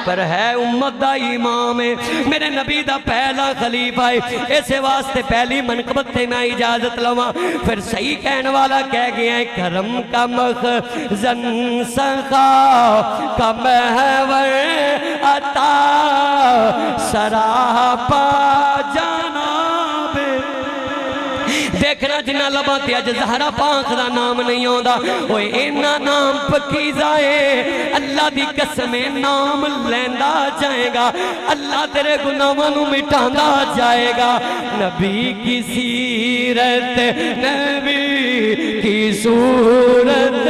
پر ہے امت دا امام ہے، میرے نبی دا پہلا خلیفہ ہے۔ اسے واسطے پہلی منقبت تے میں اجازت لواں، پھر صحیح کہنے والا کہہ گیا ہے کرم کا مخزن سخا کا محور عطا سراپا جناب۔ دیکھنا جنہ لباں تے اج زہرا پاک دا نام نہیں ہوندا، اوے اینا نام پکیزہ ہے، اللہ دی قسمیں نام لیندا جائے گا، اللہ تیرے گناہاں نو مٹاندا جائے گا۔ نبی کی سیرت، نبی کی صورت،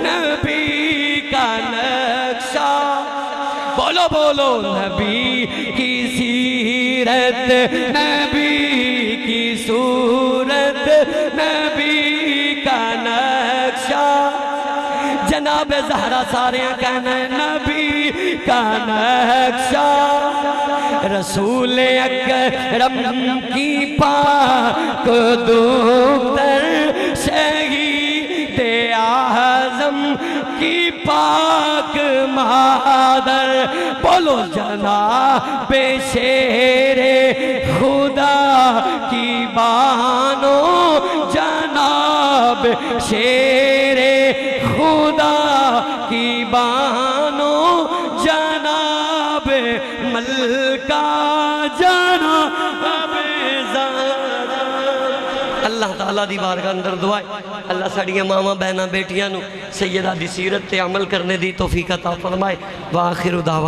نبی کا نقشہ، بولو بولو، نبی کی سیرت، نبی کی صورت، نبی کا نقشہ، جناب زہرا ساریاں کہنا ہے نبی کا نقشہ، رسول اکرم کی پاک دختر، شہید اعظم کی پاک مادر، بولو جناب شیر خدا کی بانو، جناب شیر خدا کی بانو، جناب ملکہ جناب زہرا۔ اللہ تعالیٰ دی بارگاہ اندر دعائے اللہ ساڑیاں ماما بہنہ بیٹیاں نو سیدہ دی سیرت تے عمل کرنے دی توفیق عطا فرمائے۔ وآخر دعوانا